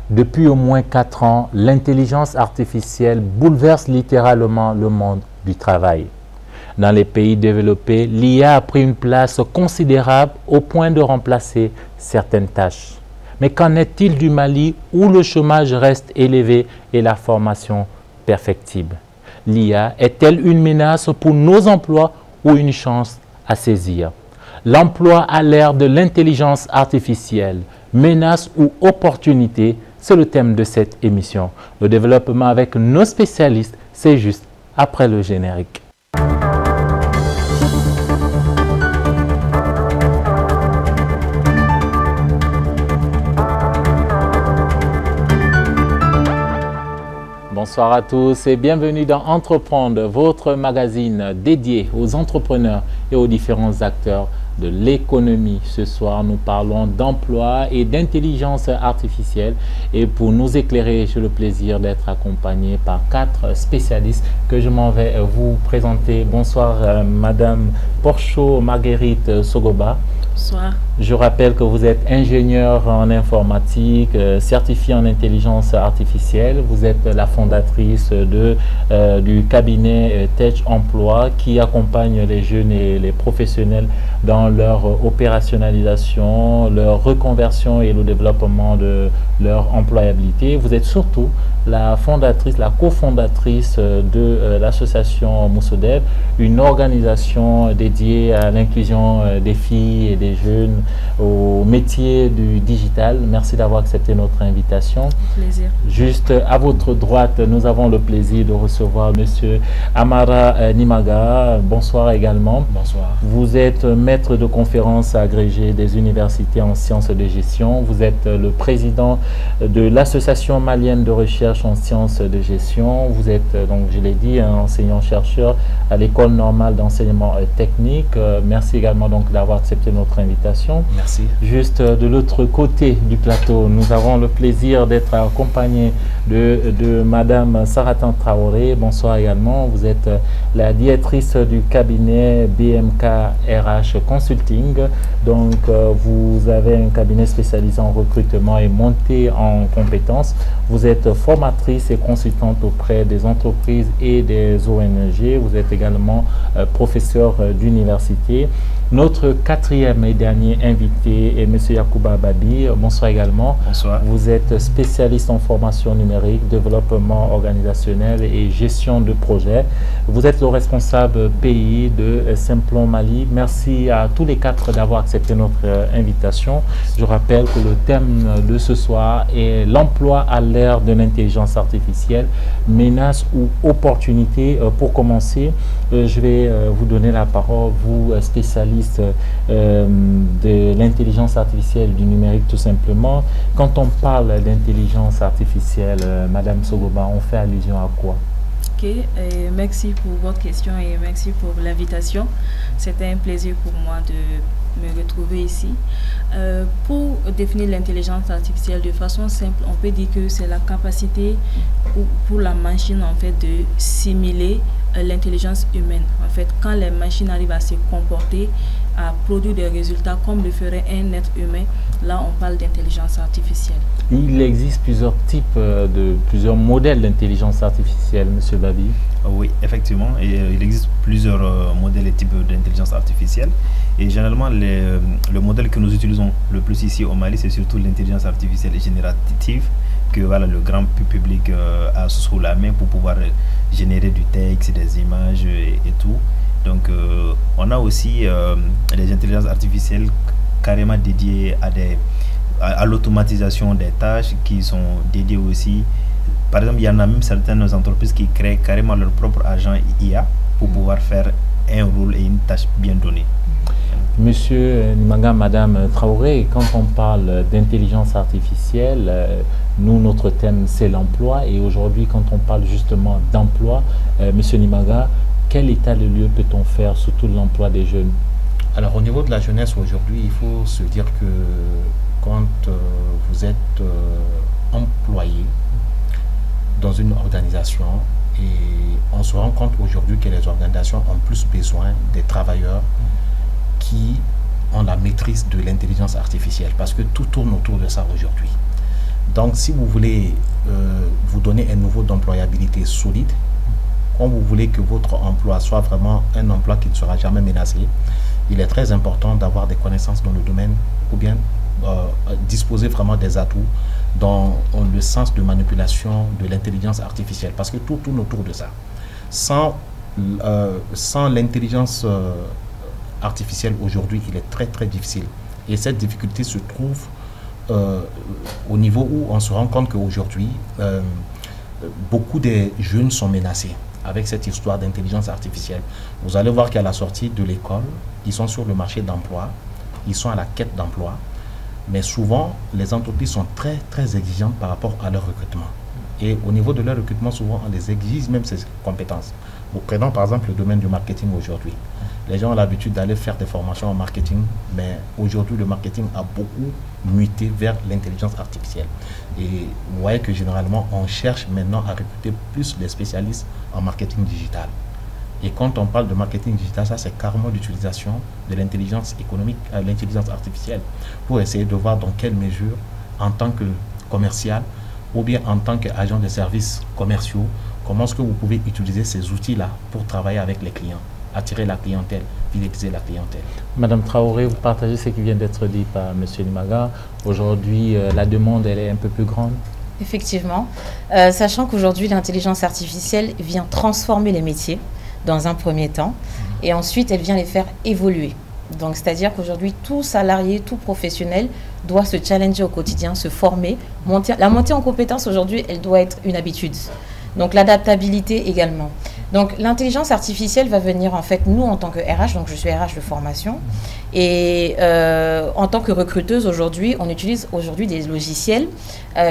Depuis au moins 4 ans, l'intelligence artificielle bouleverse littéralement le monde du travail. Dans les pays développés, l'IA a pris une place considérable au point de remplacer certaines tâches. Mais qu'en est-il du Mali où le chômage reste élevé et la formation perfectible? L'IA est-elle une menace pour nos emplois ou une chance à saisir? L'emploi à l'ère de l'intelligence artificielle, menace ou opportunité, c'est le thème de cette émission. Le développement avec nos spécialistes, c'est juste après le générique. Bonsoir à tous et bienvenue dans Entreprendre, votre magazine dédié aux entrepreneurs et aux différents acteurs de l'économie. Ce soir, nous parlons d'emploi et d'intelligence artificielle. Et pour nous éclairer, j'ai le plaisir d'être accompagné par 4 spécialistes que je m'en vais vous présenter. Bonsoir, Madame Porcho Marguerite Sogoba. Bonsoir. Je rappelle que vous êtes ingénieur en informatique, certifié en intelligence artificielle. Vous êtes la fondatrice du cabinet Tech Emploi qui accompagne les jeunes et les professionnels dans leur opérationnalisation, leur reconversion et le développement de leur employabilité. Vous êtes surtout la fondatrice, la cofondatrice de l'association Moussodev, une organisation dédiée à l'inclusion des filles et des jeunes au métier du digital. Merci d'avoir accepté notre invitation. Plaisir. Juste à votre droite, nous avons le plaisir de recevoir Monsieur Amara Nimaga. Bonsoir également. Bonsoir. Vous êtes maître de conférences agrégé des universités en sciences de gestion. Vous êtes le président de l'association malienne de recherche en sciences de gestion. Vous êtes, donc je l'ai dit, un enseignant-chercheur à l'école normale d'enseignement technique. Merci également donc d'avoir accepté notre invitation. Merci. Juste de l'autre côté du plateau, nous avons le plaisir d'être accompagné de Madame Saratan Traoré. Bonsoir également. Vous êtes la directrice du cabinet BMK RH Consulting. Donc, vous avez un cabinet spécialisé en recrutement et montée en compétences. Vous êtes formatrice et consultante auprès des entreprises et des ONG. Vous êtes également professeur d'université. Notre 4e et dernier invité est M. Yacouba Babi. Bonsoir également. Bonsoir. Vous êtes spécialiste en formation numérique, développement organisationnel et gestion de projet. Vous êtes le responsable pays de Simplon Mali. Merci à tous les 4 d'avoir accepté notre invitation. Je rappelle que le thème de ce soir est l'emploi à l'ère de l'intelligence artificielle, menace ou opportunité. Pour commencer, je vais vous donner la parole, vous spécialiste de l'intelligence artificielle, du numérique tout simplement. Quand on parle d'intelligence artificielle, Madame Sogoba, on fait allusion à quoi? Ok, merci pour votre question et merci pour l'invitation. C'était un plaisir pour moi de me retrouver ici. Pour définir l'intelligence artificielle de façon simple, on peut dire que c'est la capacité pour la machine en fait de simuler l'intelligence humaine. En fait, quand les machines arrivent à se comporter, à produire des résultats comme le ferait un être humain, là on parle d'intelligence artificielle. Il existe plusieurs types plusieurs modèles d'intelligence artificielle, Monsieur Babi. Oui, effectivement, il existe plusieurs modèles et types d'intelligence artificielle. Et généralement, le modèle que nous utilisons le plus ici au Mali, c'est surtout l'intelligence artificielle générative que voilà, le grand public a sous la main pour pouvoir générer du texte, des images et tout. Donc, on a aussi des intelligences artificielles carrément dédiées à l'automatisation des tâches qui sont dédiées aussi. Par exemple, il y en a même certaines entreprises qui créent carrément leur propre agent IA pour pouvoir faire un rôle et une tâche bien donnée. Monsieur Nimaga, Madame Traoré, quand on parle d'intelligence artificielle, nous, notre thème, c'est l'emploi. Et aujourd'hui, quand on parle justement d'emploi, Monsieur Nimaga, quel état de lieu peut-on faire surtout l'emploi des jeunes? Alors, au niveau de la jeunesse aujourd'hui, il faut se dire que quand vous êtes employé dans une organisation, et on se rend compte aujourd'hui que les organisations ont plus besoin des travailleurs qui ont la maîtrise de l'intelligence artificielle, parce que tout tourne autour de ça aujourd'hui. Donc, si vous voulez vous donner un niveau d'employabilité solide, quand vous voulez que votre emploi soit vraiment un emploi qui ne sera jamais menacé, il est très important d'avoir des connaissances dans le domaine ou bien disposer vraiment des atouts dans le sens de manipulation de l'intelligence artificielle. Parce que tout tourne autour de ça. Sans l'intelligence artificielle aujourd'hui, il est très très difficile. Et cette difficulté se trouve au niveau où on se rend compte qu'aujourd'hui, beaucoup des jeunes sont menacés avec cette histoire d'intelligence artificielle. Vous allez voir qu'à la sortie de l'école, ils sont sur le marché d'emploi, ils sont à la quête d'emploi, mais souvent, les entreprises sont très, très exigeantes par rapport à leur recrutement. Et au niveau de leur recrutement, souvent, on les exige même ces compétences. Nous prenons par exemple le domaine du marketing aujourd'hui. Les gens ont l'habitude d'aller faire des formations en marketing, mais aujourd'hui, le marketing a beaucoup muté vers l'intelligence artificielle. Et vous voyez que généralement, on cherche maintenant à recruter plus les spécialistes en marketing digital. Et quand on parle de marketing digital, ça c'est carrément l'utilisation de l'intelligence économique, l'intelligence artificielle, pour essayer de voir dans quelle mesure, en tant que commercial ou bien en tant qu'agent de services commerciaux, comment est-ce que vous pouvez utiliser ces outils-là pour travailler avec les clients, attirer la clientèle, fidéliser la clientèle. Madame Traoré, vous partagez ce qui vient d'être dit par M. Limaga. Aujourd'hui, la demande, elle est un peu plus grande. Effectivement, sachant qu'aujourd'hui, l'intelligence artificielle vient transformer les métiers dans un premier temps, et ensuite, elle vient les faire évoluer. Donc, c'est-à-dire qu'aujourd'hui, tout salarié, tout professionnel doit se challenger au quotidien, se former. La montée en compétences, aujourd'hui, elle doit être une habitude. Donc, l'adaptabilité également. Donc, l'intelligence artificielle va venir, en fait, nous, en tant que RH, donc je suis RH de formation, et en tant que recruteuse, aujourd'hui, on utilise aujourd'hui des logiciels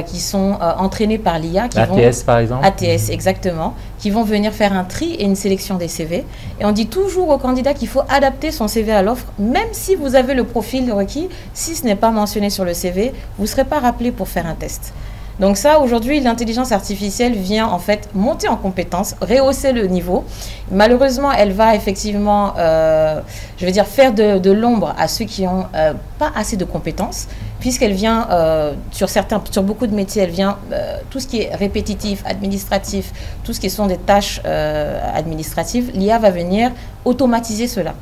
qui sont entraînés par l'IA. ATS, par exemple. ATS, exactement, qui vont venir faire un tri et une sélection des CV. Et on dit toujours aux candidats qu'il faut adapter son CV à l'offre, même si vous avez le profil requis, si ce n'est pas mentionné sur le CV, vous ne serez pas rappelé pour faire un test. Donc ça, aujourd'hui, l'intelligence artificielle vient en fait monter en compétences, rehausser le niveau. Malheureusement, elle va effectivement, je veux dire, faire de l'ombre à ceux qui n'ont pas assez de compétences, puisqu'elle vient, sur beaucoup de métiers, elle vient, tout ce qui est répétitif, administratif, tout ce qui sont des tâches administratives, l'IA va venir automatiser cela.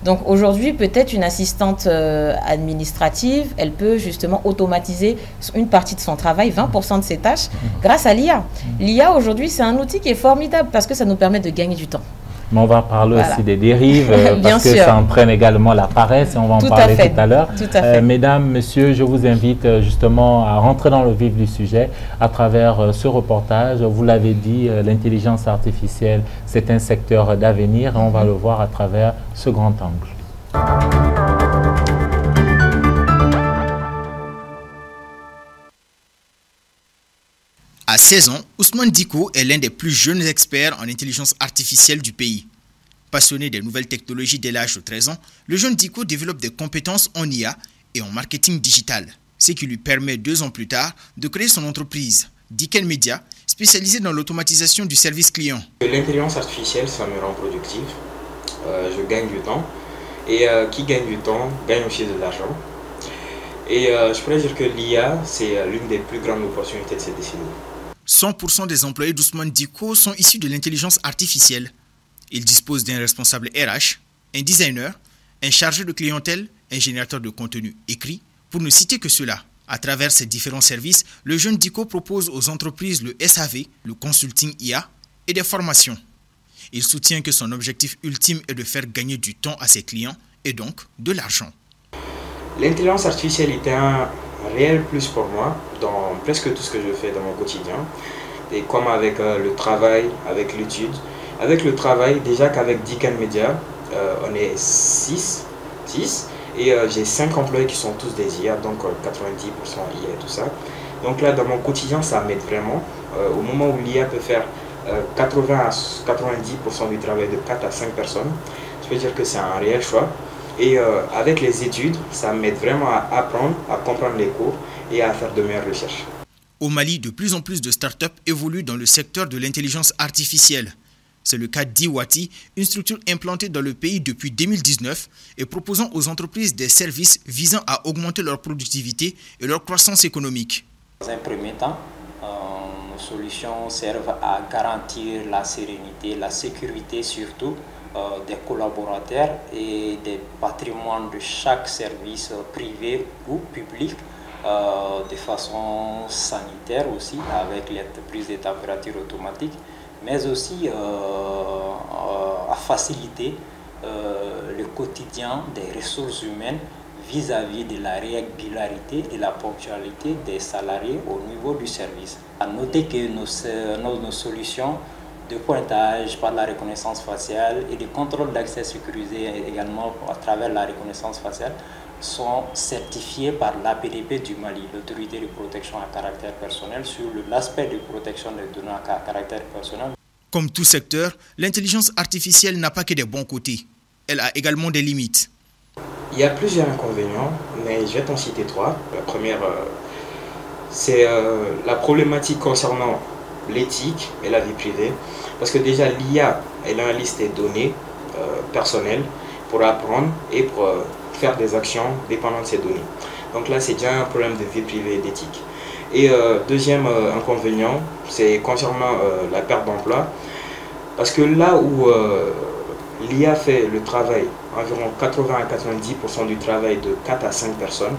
Donc aujourd'hui, peut-être une assistante administrative, elle peut justement automatiser une partie de son travail, 20% de ses tâches, grâce à l'IA. L'IA aujourd'hui, c'est un outil qui est formidable parce que ça nous permet de gagner du temps. Mais on va parler aussi des dérives, parce que ça entraîne également la paresse, et on va en parler tout à l'heure. Mesdames, messieurs, je vous invite justement à rentrer dans le vif du sujet à travers ce reportage. Vous l'avez dit, l'intelligence artificielle, c'est un secteur d'avenir, et on va le voir à travers ce grand angle. À 16 ans, Ousmane Diko est l'un des plus jeunes experts en intelligence artificielle du pays. Passionné des nouvelles technologies dès l'âge de 13 ans, le jeune Diko développe des compétences en IA et en marketing digital, ce qui lui permet 2 ans plus tard de créer son entreprise, Diken Media, spécialisée dans l'automatisation du service client. L'intelligence artificielle, ça me rend productif, je gagne du temps, et qui gagne du temps gagne aussi de l'argent. Et je pourrais dire que l'IA, c'est l'une des plus grandes opportunités de cette décennie. 100% des employés d'Ousmane Diko sont issus de l'intelligence artificielle. Ils disposent d'un responsable RH, un designer, un chargé de clientèle, un générateur de contenu écrit, pour ne citer que cela. À travers ces différents services, le jeune Diko propose aux entreprises le SAV, le consulting IA, et des formations. Il soutient que son objectif ultime est de faire gagner du temps à ses clients et donc de l'argent. L'intelligence artificielle était un réel plus pour moi dans presque tout ce que je fais dans mon quotidien. Et comme avec le travail, avec l'étude. Avec le travail, déjà qu'avec Diken Media, on est 6 et j'ai 5 employés qui sont tous des IA, donc 90% IA et tout ça. Donc là, dans mon quotidien, ça m'aide vraiment. Au moment où l'IA peut faire 80 à 90% du travail de 4 à 5 personnes, je peux dire que c'est un réel choix. Et avec les études, ça m'aide vraiment à apprendre, à comprendre les cours et à faire de meilleures recherches. Au Mali, de plus en plus de startups évoluent dans le secteur de l'intelligence artificielle. C'est le cas d'Iwati, une structure implantée dans le pays depuis 2019 et proposant aux entreprises des services visant à augmenter leur productivité et leur croissance économique. Dans un premier temps, nos solutions servent à garantir la sérénité, la sécurité surtout des collaborateurs et des patrimoines de chaque service privé ou public de façon sanitaire aussi, avec les prises de température automatique, mais aussi à faciliter le quotidien des ressources humaines vis-à-vis de la régularité et de la ponctualité des salariés au niveau du service. À noter que nos solutions de pointage par la reconnaissance faciale et de contrôle d'accès sécurisé également à travers la reconnaissance faciale sont certifiées par l'APDP du Mali, l'autorité de protection à caractère personnel, sur l'aspect de protection des données à caractère personnel. Comme tout secteur, l'intelligence artificielle n'a pas que des bons côtés. Elle a également des limites. Il y a plusieurs inconvénients, mais je vais t'en citer 3. La première, c'est la problématique concernant l'éthique et la vie privée. Parce que déjà, l'IA, elle analyse tes données personnelles pour apprendre et pour faire des actions dépendant de ces données. Donc là, c'est déjà un problème de vie privée et d'éthique. Et deuxième inconvénient, c'est concernant la perte d'emploi. Parce que là où l'IA fait le travail, environ 80 à 90% du travail de 4 à 5 personnes,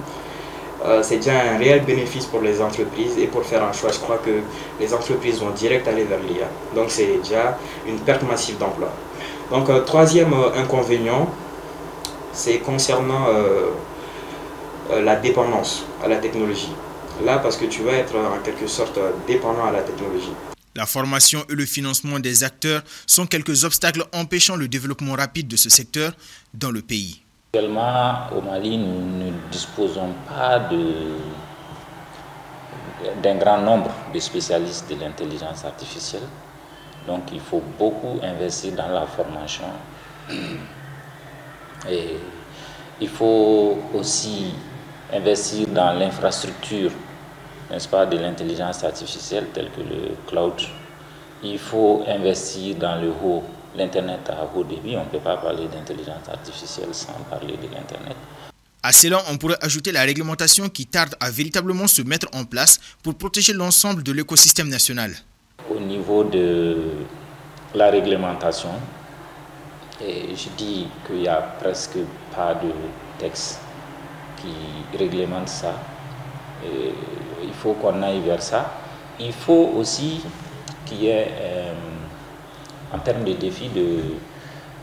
c'est déjà un réel bénéfice pour les entreprises. Et pour faire un choix, je crois que les entreprises vont direct aller vers l'IA. Donc c'est déjà une perte massive d'emploi. Donc troisième inconvénient, c'est concernant la dépendance à la technologie. Là, parce que tu vas être en quelque sorte dépendant à la technologie. La formation et le financement des acteurs sont quelques obstacles empêchant le développement rapide de ce secteur dans le pays. Actuellement, au Mali, nous ne disposons pas d'un grand nombre de spécialistes de l'intelligence artificielle. Donc, il faut beaucoup investir dans la formation. Et il faut aussi investir dans l'infrastructure, n'est-ce pas, de l'intelligence artificielle telle que le cloud. Il faut investir dans l'Internet à haut débit. On ne peut pas parler d'intelligence artificielle sans parler de l'Internet. À cela, on pourrait ajouter la réglementation qui tarde à véritablement se mettre en place pour protéger l'ensemble de l'écosystème national. Au niveau de la réglementation, et je dis qu'il n'y a presque pas de texte qui réglemente ça. Et il faut qu'on aille vers ça. Il faut aussi qu'il y ait, en termes de défis,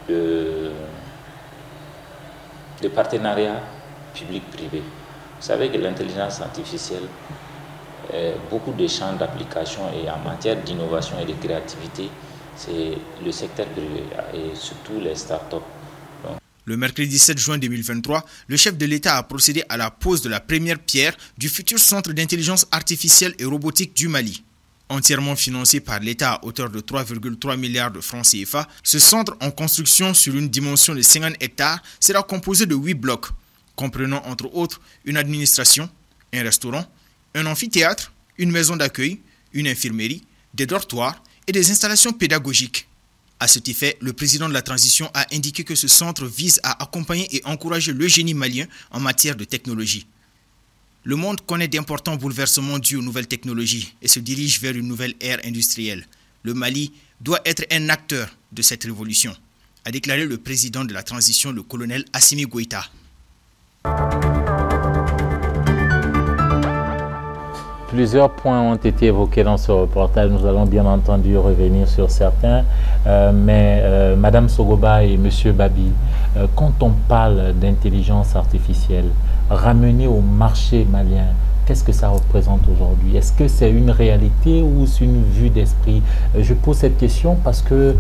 de partenariat public-privé. Vous savez que l'intelligence artificielle, beaucoup de champs d'application et en matière d'innovation et de créativité, c'est le secteur privé et surtout les startups. Le mercredi 7 juin 2023, le chef de l'État a procédé à la pose de la première pierre du futur centre d'intelligence artificielle et robotique du Mali. Entièrement financé par l'État à hauteur de 3,3 milliards de francs CFA, ce centre en construction sur une dimension de 50 hectares sera composé de 8 blocs, comprenant entre autres une administration, un restaurant, un amphithéâtre, une maison d'accueil, une infirmerie, des dortoirs et des installations pédagogiques. À cet effet, le président de la transition a indiqué que ce centre vise à accompagner et encourager le génie malien en matière de technologie. Le monde connaît d'importants bouleversements dus aux nouvelles technologies et se dirige vers une nouvelle ère industrielle. Le Mali doit être un acteur de cette révolution, a déclaré le président de la transition, le colonel Assimi Goïta. Plusieurs points ont été évoqués dans ce reportage. Nous allons bien entendu revenir sur certains. Madame Sogoba et Monsieur Babi, quand on parle d'intelligence artificielle ramenée au marché malien, qu'est-ce que ça représente aujourd'hui? Est-ce que c'est une réalité ou c'est une vue d'esprit? Je pose cette question parce que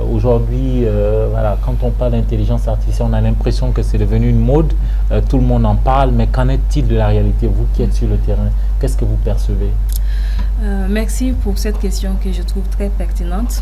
aujourd'hui, voilà, quand on parle d'intelligence artificielle, on a l'impression que c'est devenu une mode. Tout le monde en parle, mais qu'en est-il de la réalité? Vous qui êtes sur le terrain, qu'est-ce que vous percevez? Merci pour cette question que je trouve très pertinente.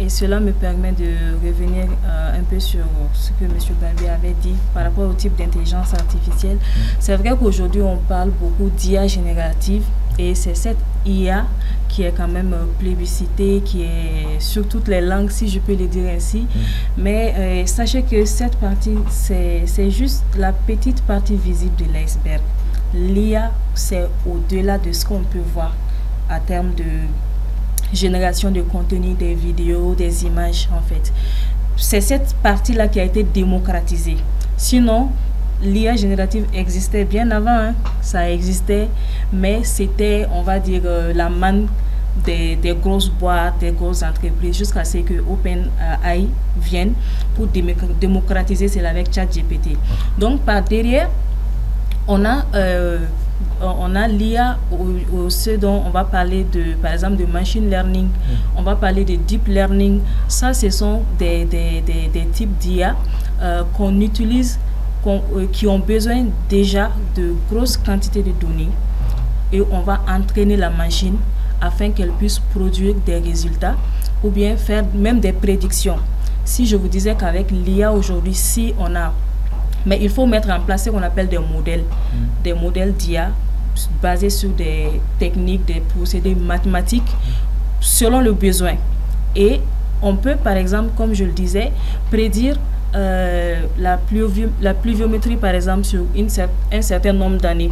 Et cela me permet de revenir un peu sur ce que M. Babi avait dit par rapport au type d'intelligence artificielle. C'est vrai qu'aujourd'hui, on parle beaucoup d'IA générative et c'est cette IA qui est quand même plébiscitée, qui est sur toutes les langues, si je peux le dire ainsi. Mais sachez que cette partie, c'est juste la petite partie visible de l'iceberg. l'IA, c'est au-delà de ce qu'on peut voir à terme de génération de contenu, des vidéos, des images en fait. C'est cette partie-là qui a été démocratisée. Sinon, l'IA générative existait bien avant, hein. Ça existait, mais c'était, on va dire, la manne des grosses boîtes, des grosses entreprises, jusqu'à ce que OpenAI vienne pour démocratiser cela avec ChatGPT. Donc, par derrière, on a l'IA, ce dont on va parler de, par exemple, de machine learning, on va parler de deep learning. Ça, ce sont des types d'IA qu'on utilise, qui ont besoin déjà de grosses quantités de données, et on va entraîner la machine afin qu'elle puisse produire des résultats ou bien faire même des prédictions. Si je vous disais qu'avec l'IA aujourd'hui, si on a... Mais il faut mettre en place ce qu'on appelle des modèles d'IA basés sur des techniques, des procédés mathématiques selon le besoin. Et on peut, par exemple, comme je le disais, prédire la pluviométrie, par exemple, sur un certain nombre d'années.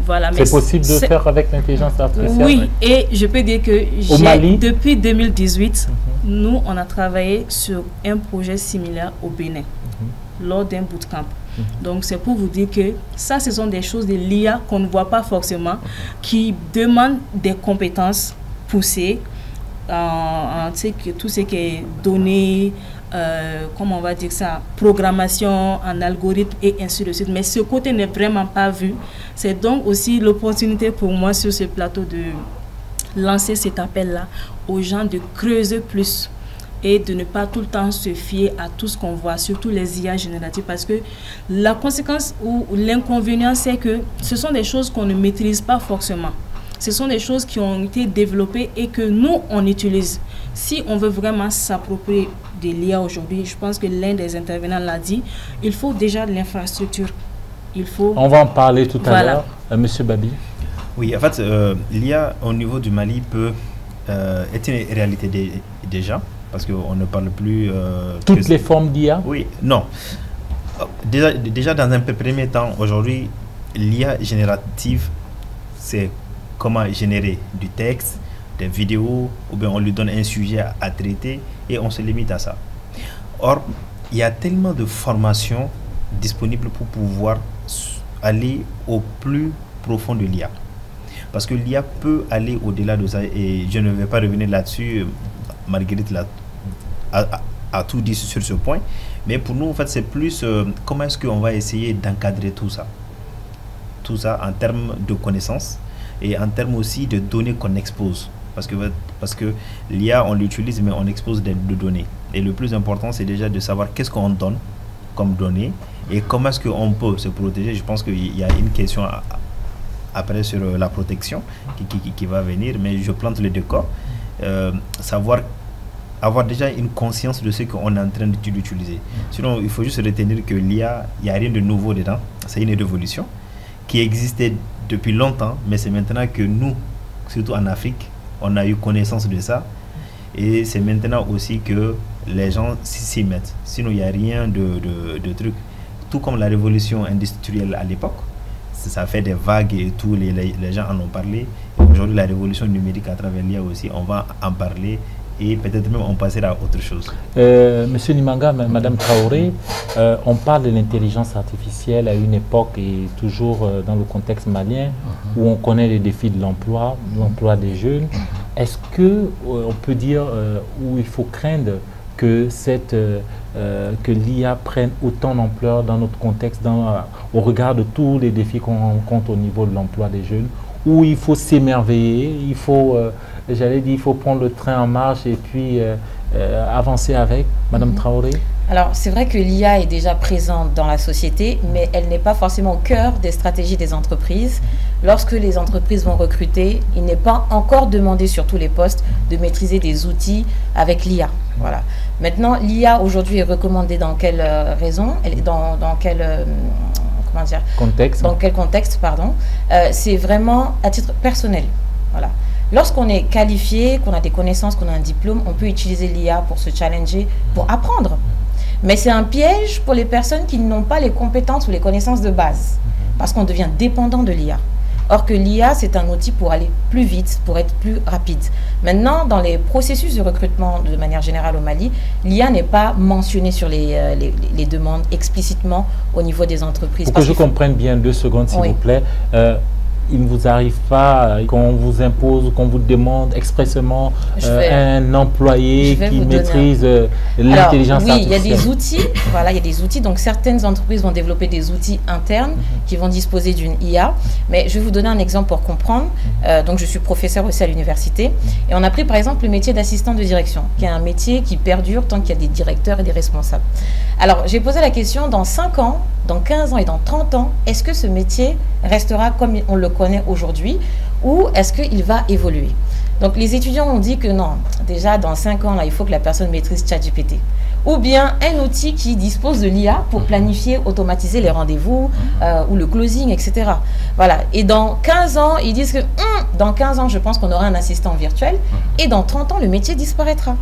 Voilà, c'est possible de faire avec l'intelligence artificielle? Oui, et je peux dire que depuis 2018, nous, on a travaillé sur un projet similaire au Bénin, lors d'un bootcamp. Donc, c'est pour vous dire que ça, ce sont des choses de l'IA qu'on ne voit pas forcément, qui demandent des compétences poussées, tout ce qui est données, comment on va dire ça, programmation en algorithme et ainsi de suite. Mais ce côté n'est vraiment pas vu. C'est donc aussi l'opportunité pour moi sur ce plateau de lancer cet appel-là aux gens de creuser plus et de ne pas tout le temps se fier à tout ce qu'on voit, surtout les IA génératives, parce que la conséquence ou l'inconvénient, c'est que ce sont des choses qu'on ne maîtrise pas forcément. Ce sont des choses qui ont été développées et que nous, on utilise. Si on veut vraiment s'approprier de l'IA aujourd'hui, je pense que l'un des intervenants l'a dit, il faut déjà de l'infrastructure. On va en parler tout à l'heure. Monsieur Babi. Oui, en fait, l'IA au niveau du Mali peut être une réalité déjà, parce qu'on ne parle plus... Toutes les formes d'IA? Oui, non. Déjà, dans un premier temps, aujourd'hui, l'IA générative, c'est comment générer du texte, des vidéos, ou bien on lui donne un sujet à traiter et on se limite à ça. Or, il y a tellement de formations disponibles pour pouvoir aller au plus profond de l'IA. Parce que l'IA peut aller au-delà de ça, et je ne vais pas revenir là-dessus, Marguerite a tout dit sur ce point, mais pour nous, en fait, c'est plus comment est-ce qu'on va essayer d'encadrer tout ça en termes de connaissances et en termes aussi de données qu'on expose. Parce que l'IA, on l'utilise, mais on expose des données. Et le plus important, c'est déjà de savoir qu'est-ce qu'on donne comme données et comment est-ce qu'on peut se protéger. Je pense qu'il y a une question après sur la protection qui va venir, mais je plante le décor. Avoir déjà une conscience de ce qu'on est en train d'utiliser. Sinon, il faut juste retenir que l'IA, il n'y a rien de nouveau dedans. C'est une révolution qui existait depuis longtemps, mais c'est maintenant que nous, surtout en Afrique, on a eu connaissance de ça. Et c'est maintenant aussi que les gens s'y mettent. Sinon, il n'y a rien de truc. Tout comme la révolution industrielle à l'époque, ça fait des vagues et tout, les gens en ont parlé. Aujourd'hui, la révolution numérique à travers l'IA aussi, on va en parler. Et peut-être même on passera à autre chose. Monsieur Nimanga, Madame Traoré, on parle de l'intelligence artificielle à une époque et toujours dans le contexte malien où on connaît les défis de l'emploi des jeunes. Est-ce qu'on peut dire où il faut craindre que l'IA prenne autant d'ampleur dans notre contexte, au regard de tous les défis qu'on rencontre au niveau de l'emploi des jeunes, où il faut s'émerveiller, il faut... il faut prendre le train en marche et puis avancer avec. Madame Traoré? Alors, c'est vrai que l'IA est déjà présente dans la société, mais elle n'est pas forcément au cœur des stratégies des entreprises. Lorsque les entreprises vont recruter, il n'est pas encore demandé sur tous les postes de maîtriser des outils avec l'IA. Voilà. Maintenant, l'IA aujourd'hui est recommandée dans quelle raison? Dans quel... comment dire? Contexte. Dans quel contexte, pardon. C'est vraiment à titre personnel. Voilà. Lorsqu'on est qualifié, qu'on a des connaissances, qu'on a un diplôme, on peut utiliser l'IA pour se challenger, pour apprendre. Mais c'est un piège pour les personnes qui n'ont pas les compétences ou les connaissances de base. parce qu'on devient dépendant de l'IA. Or que l'IA, c'est un outil pour aller plus vite, pour être plus rapide. Maintenant, dans les processus de recrutement de manière générale au Mali, l'IA n'est pas mentionnée sur les demandes explicitement au niveau des entreprises. Pour que je comprenne bien, 2 secondes s'il vous plaît. Il ne vous arrive pas qu'on vous impose, qu'on vous demande expressément un employé qui maîtrise l'intelligence artificielle? Oui, il y a des outils. Voilà, il y a des outils. Donc, certaines entreprises vont développer des outils internes qui vont disposer d'une IA. Mais je vais vous donner un exemple pour comprendre. Donc, je suis professeur aussi à l'université. Et on a pris, par exemple, le métier d'assistant de direction, qui est un métier qui perdure tant qu'il y a des directeurs et des responsables. Alors, j'ai posé la question, dans 5 ans, dans 15 ans et dans 30 ans, est-ce que ce métier restera comme on le connaît aujourd'hui ou est-ce qu'il va évoluer? Donc, les étudiants ont dit que non, déjà dans 5 ans, là, il faut que la personne maîtrise ChatGPT. Ou bien un outil qui dispose de l'IA pour planifier, automatiser les rendez-vous ou le closing, etc. Voilà. Et dans 15 ans, ils disent que dans 15 ans, je pense qu'on aura un assistant virtuel et dans 30 ans, le métier disparaîtra.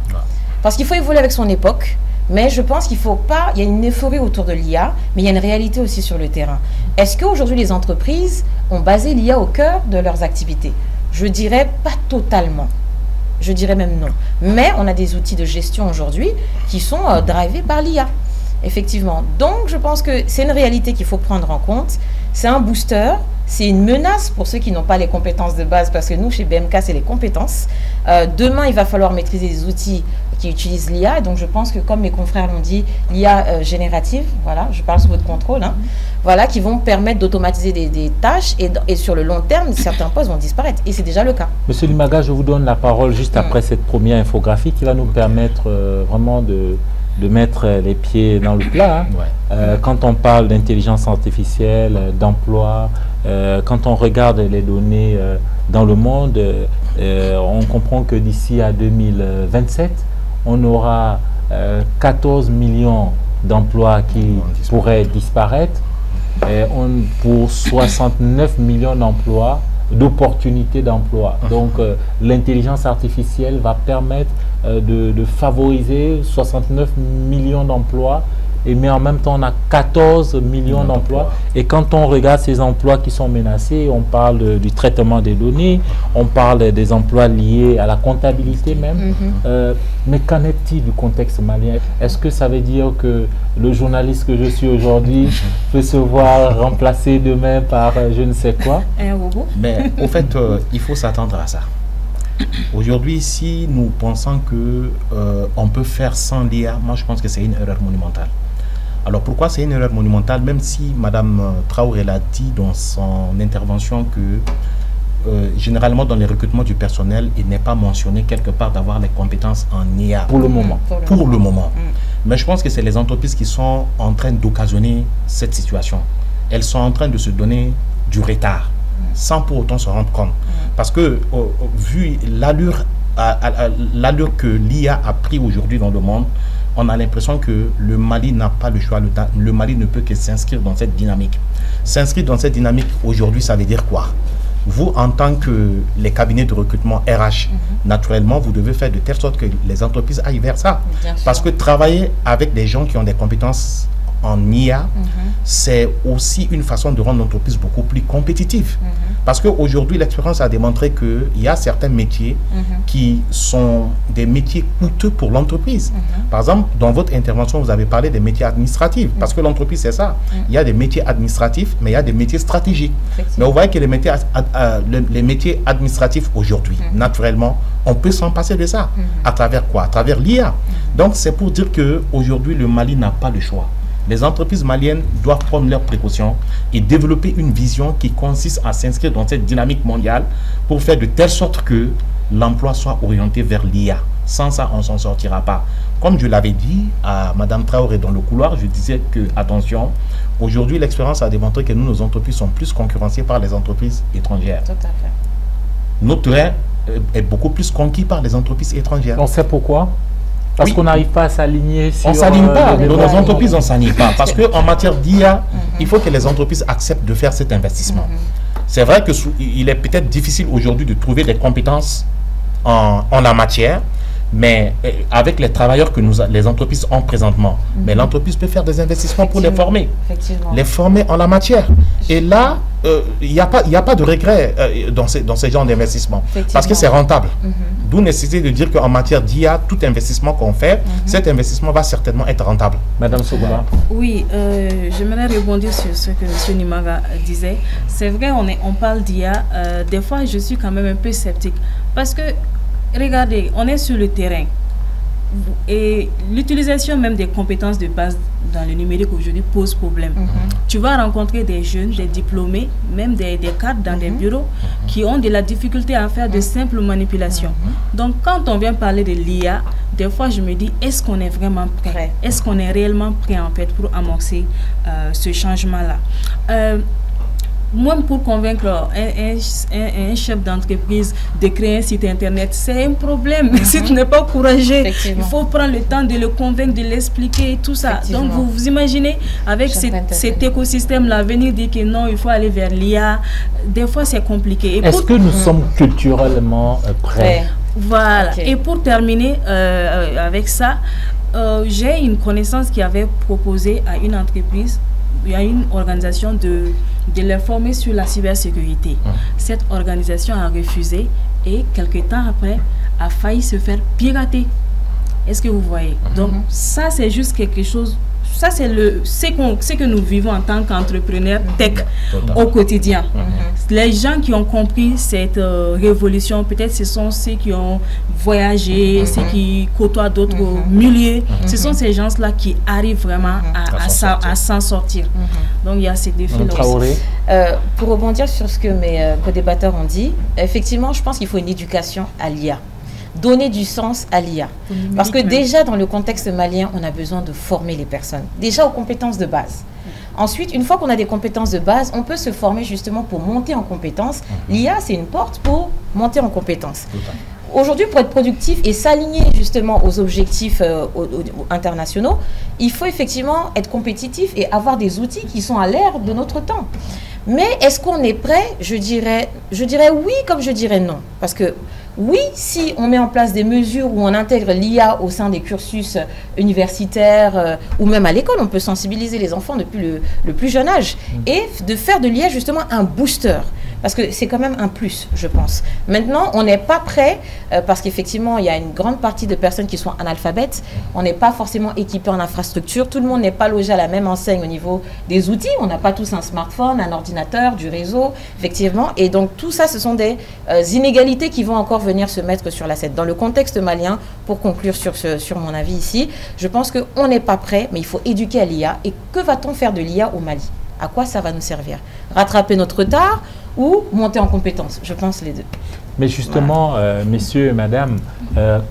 Parce qu'il faut évoluer avec son époque. Mais je pense qu'il ne faut pas, il y a une euphorie autour de l'IA, mais il y a une réalité aussi sur le terrain. Est-ce qu'aujourd'hui les entreprises ont basé l'IA au cœur de leurs activités? Je dirais pas totalement. Je dirais même non. Mais on a des outils de gestion aujourd'hui qui sont drivés par l'IA. Effectivement. Donc je pense que c'est une réalité qu'il faut prendre en compte. C'est un booster. C'est une menace pour ceux qui n'ont pas les compétences de base, parce que nous, chez BMK, c'est les compétences. Demain, il va falloir maîtriser des outils qui utilisent l'IA. Donc, je pense que, comme mes confrères l'ont dit, l'IA générative, voilà, je parle sous votre contrôle, hein, voilà, qui vont permettre d'automatiser des tâches et sur le long terme, certains postes vont disparaître. Et c'est déjà le cas. Monsieur Limaga, je vous donne la parole juste après cette première infographie qui va nous permettre vraiment de mettre les pieds dans le plat. Quand on parle d'intelligence artificielle, d'emploi, quand on regarde les données dans le monde, on comprend que d'ici à 2027, on aura 14 millions d'emplois qui pourraient disparaître pour 69 millions d'emplois, d'opportunités d'emploi. Donc l'intelligence artificielle va permettre de favoriser 69 millions d'emplois, mais en même temps on a 14 millions d'emplois. Et quand on regarde ces emplois qui sont menacés, on parle du traitement des données, on parle des emplois liés à la comptabilité même. Mais qu'en est-il du contexte malien? Est-ce que ça veut dire que le journaliste que je suis aujourd'hui peut se voir remplacé demain par je ne sais quoi? Un robot? Mais au fait, il faut s'attendre à ça. Aujourd'hui, si nous pensons que on peut faire sans l'IA, moi je pense que c'est une erreur monumentale. Alors pourquoi c'est une erreur monumentale? Même si Madame Traoré l'a dit dans son intervention que généralement dans les recrutements du personnel, il n'est pas mentionné quelque part d'avoir les compétences en IA. Pour le moment. Pour le moment. Mais je pense que c'est les entreprises qui sont en train d'occasionner cette situation. Elles sont en train de se donner du retard sans pour autant se rendre compte. Parce que vu l'allure que l'IA a pris aujourd'hui dans le monde, on a l'impression que le Mali n'a pas le choix. Le Mali ne peut que s'inscrire dans cette dynamique. S'inscrire dans cette dynamique aujourd'hui, ça veut dire quoi? Vous, en tant que les cabinets de recrutement RH, naturellement, vous devez faire de telle sorte que les entreprises aillent vers ça. Parce que travailler avec des gens qui ont des compétences en IA, c'est aussi une façon de rendre l'entreprise beaucoup plus compétitive. Parce qu'aujourd'hui, l'expérience a démontré qu'il y a certains métiers qui sont des métiers coûteux pour l'entreprise. Par exemple, dans votre intervention, vous avez parlé des métiers administratifs. Parce que l'entreprise, c'est ça. Il y a des métiers administratifs, mais il y a des métiers stratégiques. Mais vous voyez que les métiers administratifs aujourd'hui, naturellement, on peut s'en passer de ça. À travers quoi? À travers l'IA. Donc, c'est pour dire qu'aujourd'hui, le Mali n'a pas le choix. Les entreprises maliennes doivent prendre leurs précautions et développer une vision qui consiste à s'inscrire dans cette dynamique mondiale pour faire de telle sorte que l'emploi soit orienté vers l'IA. Sans ça, on ne s'en sortira pas. Comme je l'avais dit à Mme Traoré dans le couloir, je disais que, attention, aujourd'hui, l'expérience a démontré que nos entreprises sont plus concurrencées par les entreprises étrangères. Tout à fait. Notre terrain est beaucoup plus conquis par les entreprises étrangères. On sait pourquoi? Parce qu'on n'arrive pas à s'aligner sur... On ne s'aligne pas. Dans nos entreprises, on ne s'aligne pas. Parce qu'en matière d'IA, il faut que les entreprises acceptent de faire cet investissement. C'est vrai qu'il est peut-être difficile aujourd'hui de trouver des compétences en la matière, Mais avec les travailleurs que les entreprises ont présentement, mais l'entreprise peut faire des investissements pour les former. Les former en la matière. Et là, il n'y a pas de regret dans ces genres d'investissements. Parce que c'est rentable. D'où nécessité de dire qu'en matière d'IA, tout investissement qu'on fait, cet investissement va certainement être rentable. Madame Sogola. Oui, j'aimerais rebondir sur ce que M. Nimaga disait. C'est vrai, on parle d'IA. Des fois, je suis quand même un peu sceptique. Parce que, regardez, on est sur le terrain. Et l'utilisation même des compétences de base dans le numérique aujourd'hui pose problème. Tu vas rencontrer des jeunes, des diplômés, même des cadres dans des bureaux qui ont de la difficulté à faire de simples manipulations. Donc quand on vient parler de l'IA, des fois je me dis, est-ce qu'on est vraiment prêt? Est-ce qu'on est réellement prêt en fait pour amorcer ce changement-là? Moi, pour convaincre un chef d'entreprise de créer un site internet, c'est un problème. Si tu n'es pas courageux, il faut prendre le temps de le convaincre, de l'expliquer, tout ça. Donc, vous imaginez, avec cet écosystème-là, venir dire que non, il faut aller vers l'IA, des fois, c'est compliqué. Est-ce que nous sommes culturellement prêts? Voilà. Et pour terminer avec ça, j'ai une connaissance qui avait proposé à une entreprise, il y a une organisation de les former sur la cybersécurité. Cette organisation a refusé et quelques temps après a failli se faire pirater. Est-ce que vous voyez? Donc ça c'est juste quelque chose, ça c'est ce que nous vivons en tant qu'entrepreneurs tech au quotidien. Les gens qui ont compris cette révolution, peut-être ce sont ceux qui ont voyagé, ceux qui côtoient d'autres milieux. Ce sont ces gens-là qui arrivent vraiment à s'en sortir. Donc il y a ces défis-là aussi. Pour rebondir sur ce que mes co-débatteurs ont dit, effectivement, je pense qu'il faut une éducation à l'IA. Donner du sens à l'IA. Parce que déjà, dans le contexte malien, on a besoin de former les personnes. Déjà aux compétences de base. Ensuite, une fois qu'on a des compétences de base, on peut se former justement pour monter en compétences. L'IA, c'est une porte pour monter en compétences. Aujourd'hui, pour être productif et s'aligner justement aux objectifs internationaux, il faut effectivement être compétitif et avoir des outils qui sont à l'ère de notre temps. Mais est-ce qu'on est prêt? Je dirais oui comme je dirais non. Parce que oui, si on met en place des mesures où on intègre l'IA au sein des cursus universitaires ou même à l'école, on peut sensibiliser les enfants depuis le plus jeune âge et de faire de l'IA justement un booster. Parce que c'est quand même un plus, je pense. Maintenant, on n'est pas prêt parce qu'effectivement, il y a une grande partie de personnes qui sont analphabètes. On n'est pas forcément équipé en infrastructure. Tout le monde n'est pas logé à la même enseigne au niveau des outils. On n'a pas tous un smartphone, un ordinateur, du réseau, effectivement. Et donc, tout ça, ce sont des inégalités qui vont encore venir se mettre sur la scène. Dans le contexte malien, pour conclure sur mon avis ici, je pense qu'on n'est pas prêt, mais il faut éduquer à l'IA. Et que va-t-on faire de l'IA au Mali? À quoi ça va nous servir? Rattraper notre retard ou monter en compétences? Je pense les deux. Mais justement, messieurs et madame,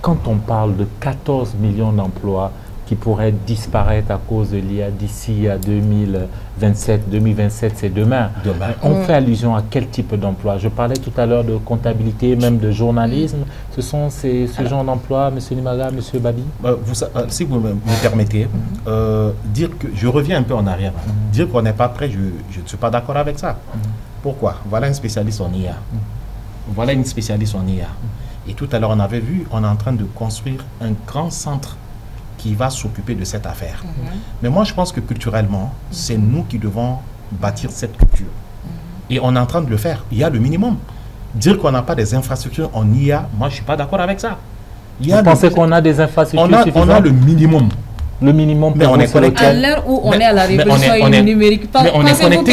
quand on parle de 14 millions d'emplois qui pourraient disparaître à cause de l'IA d'ici à 2027, 2027 c'est demain. On fait allusion à quel type d'emploi? Je parlais tout à l'heure de comptabilité, même de journalisme. Ce sont ce genre d'emploi, M. Nimaga, M. Babi? Si vous me permettez, dire que je reviens un peu en arrière. Dire qu'on n'est pas prêt, je ne suis pas d'accord avec ça. Pourquoi? Voilà un spécialiste en IA. Voilà une spécialiste en IA. Et tout à l'heure, on avait vu, on est en train de construire un grand centre qui va s'occuper de cette affaire. Mais moi, je pense que culturellement, c'est nous qui devons bâtir cette culture. Et on est en train de le faire. Il y a le minimum. Dire qu'on n'a pas des infrastructures en IA, moi, je ne suis pas d'accord avec ça. Vous pensez qu'on a des infrastructures suffisantes? On a le minimum. Le minimum, mais on est connecté. À l'heure où on est à la révolution numérique, pensez-vous que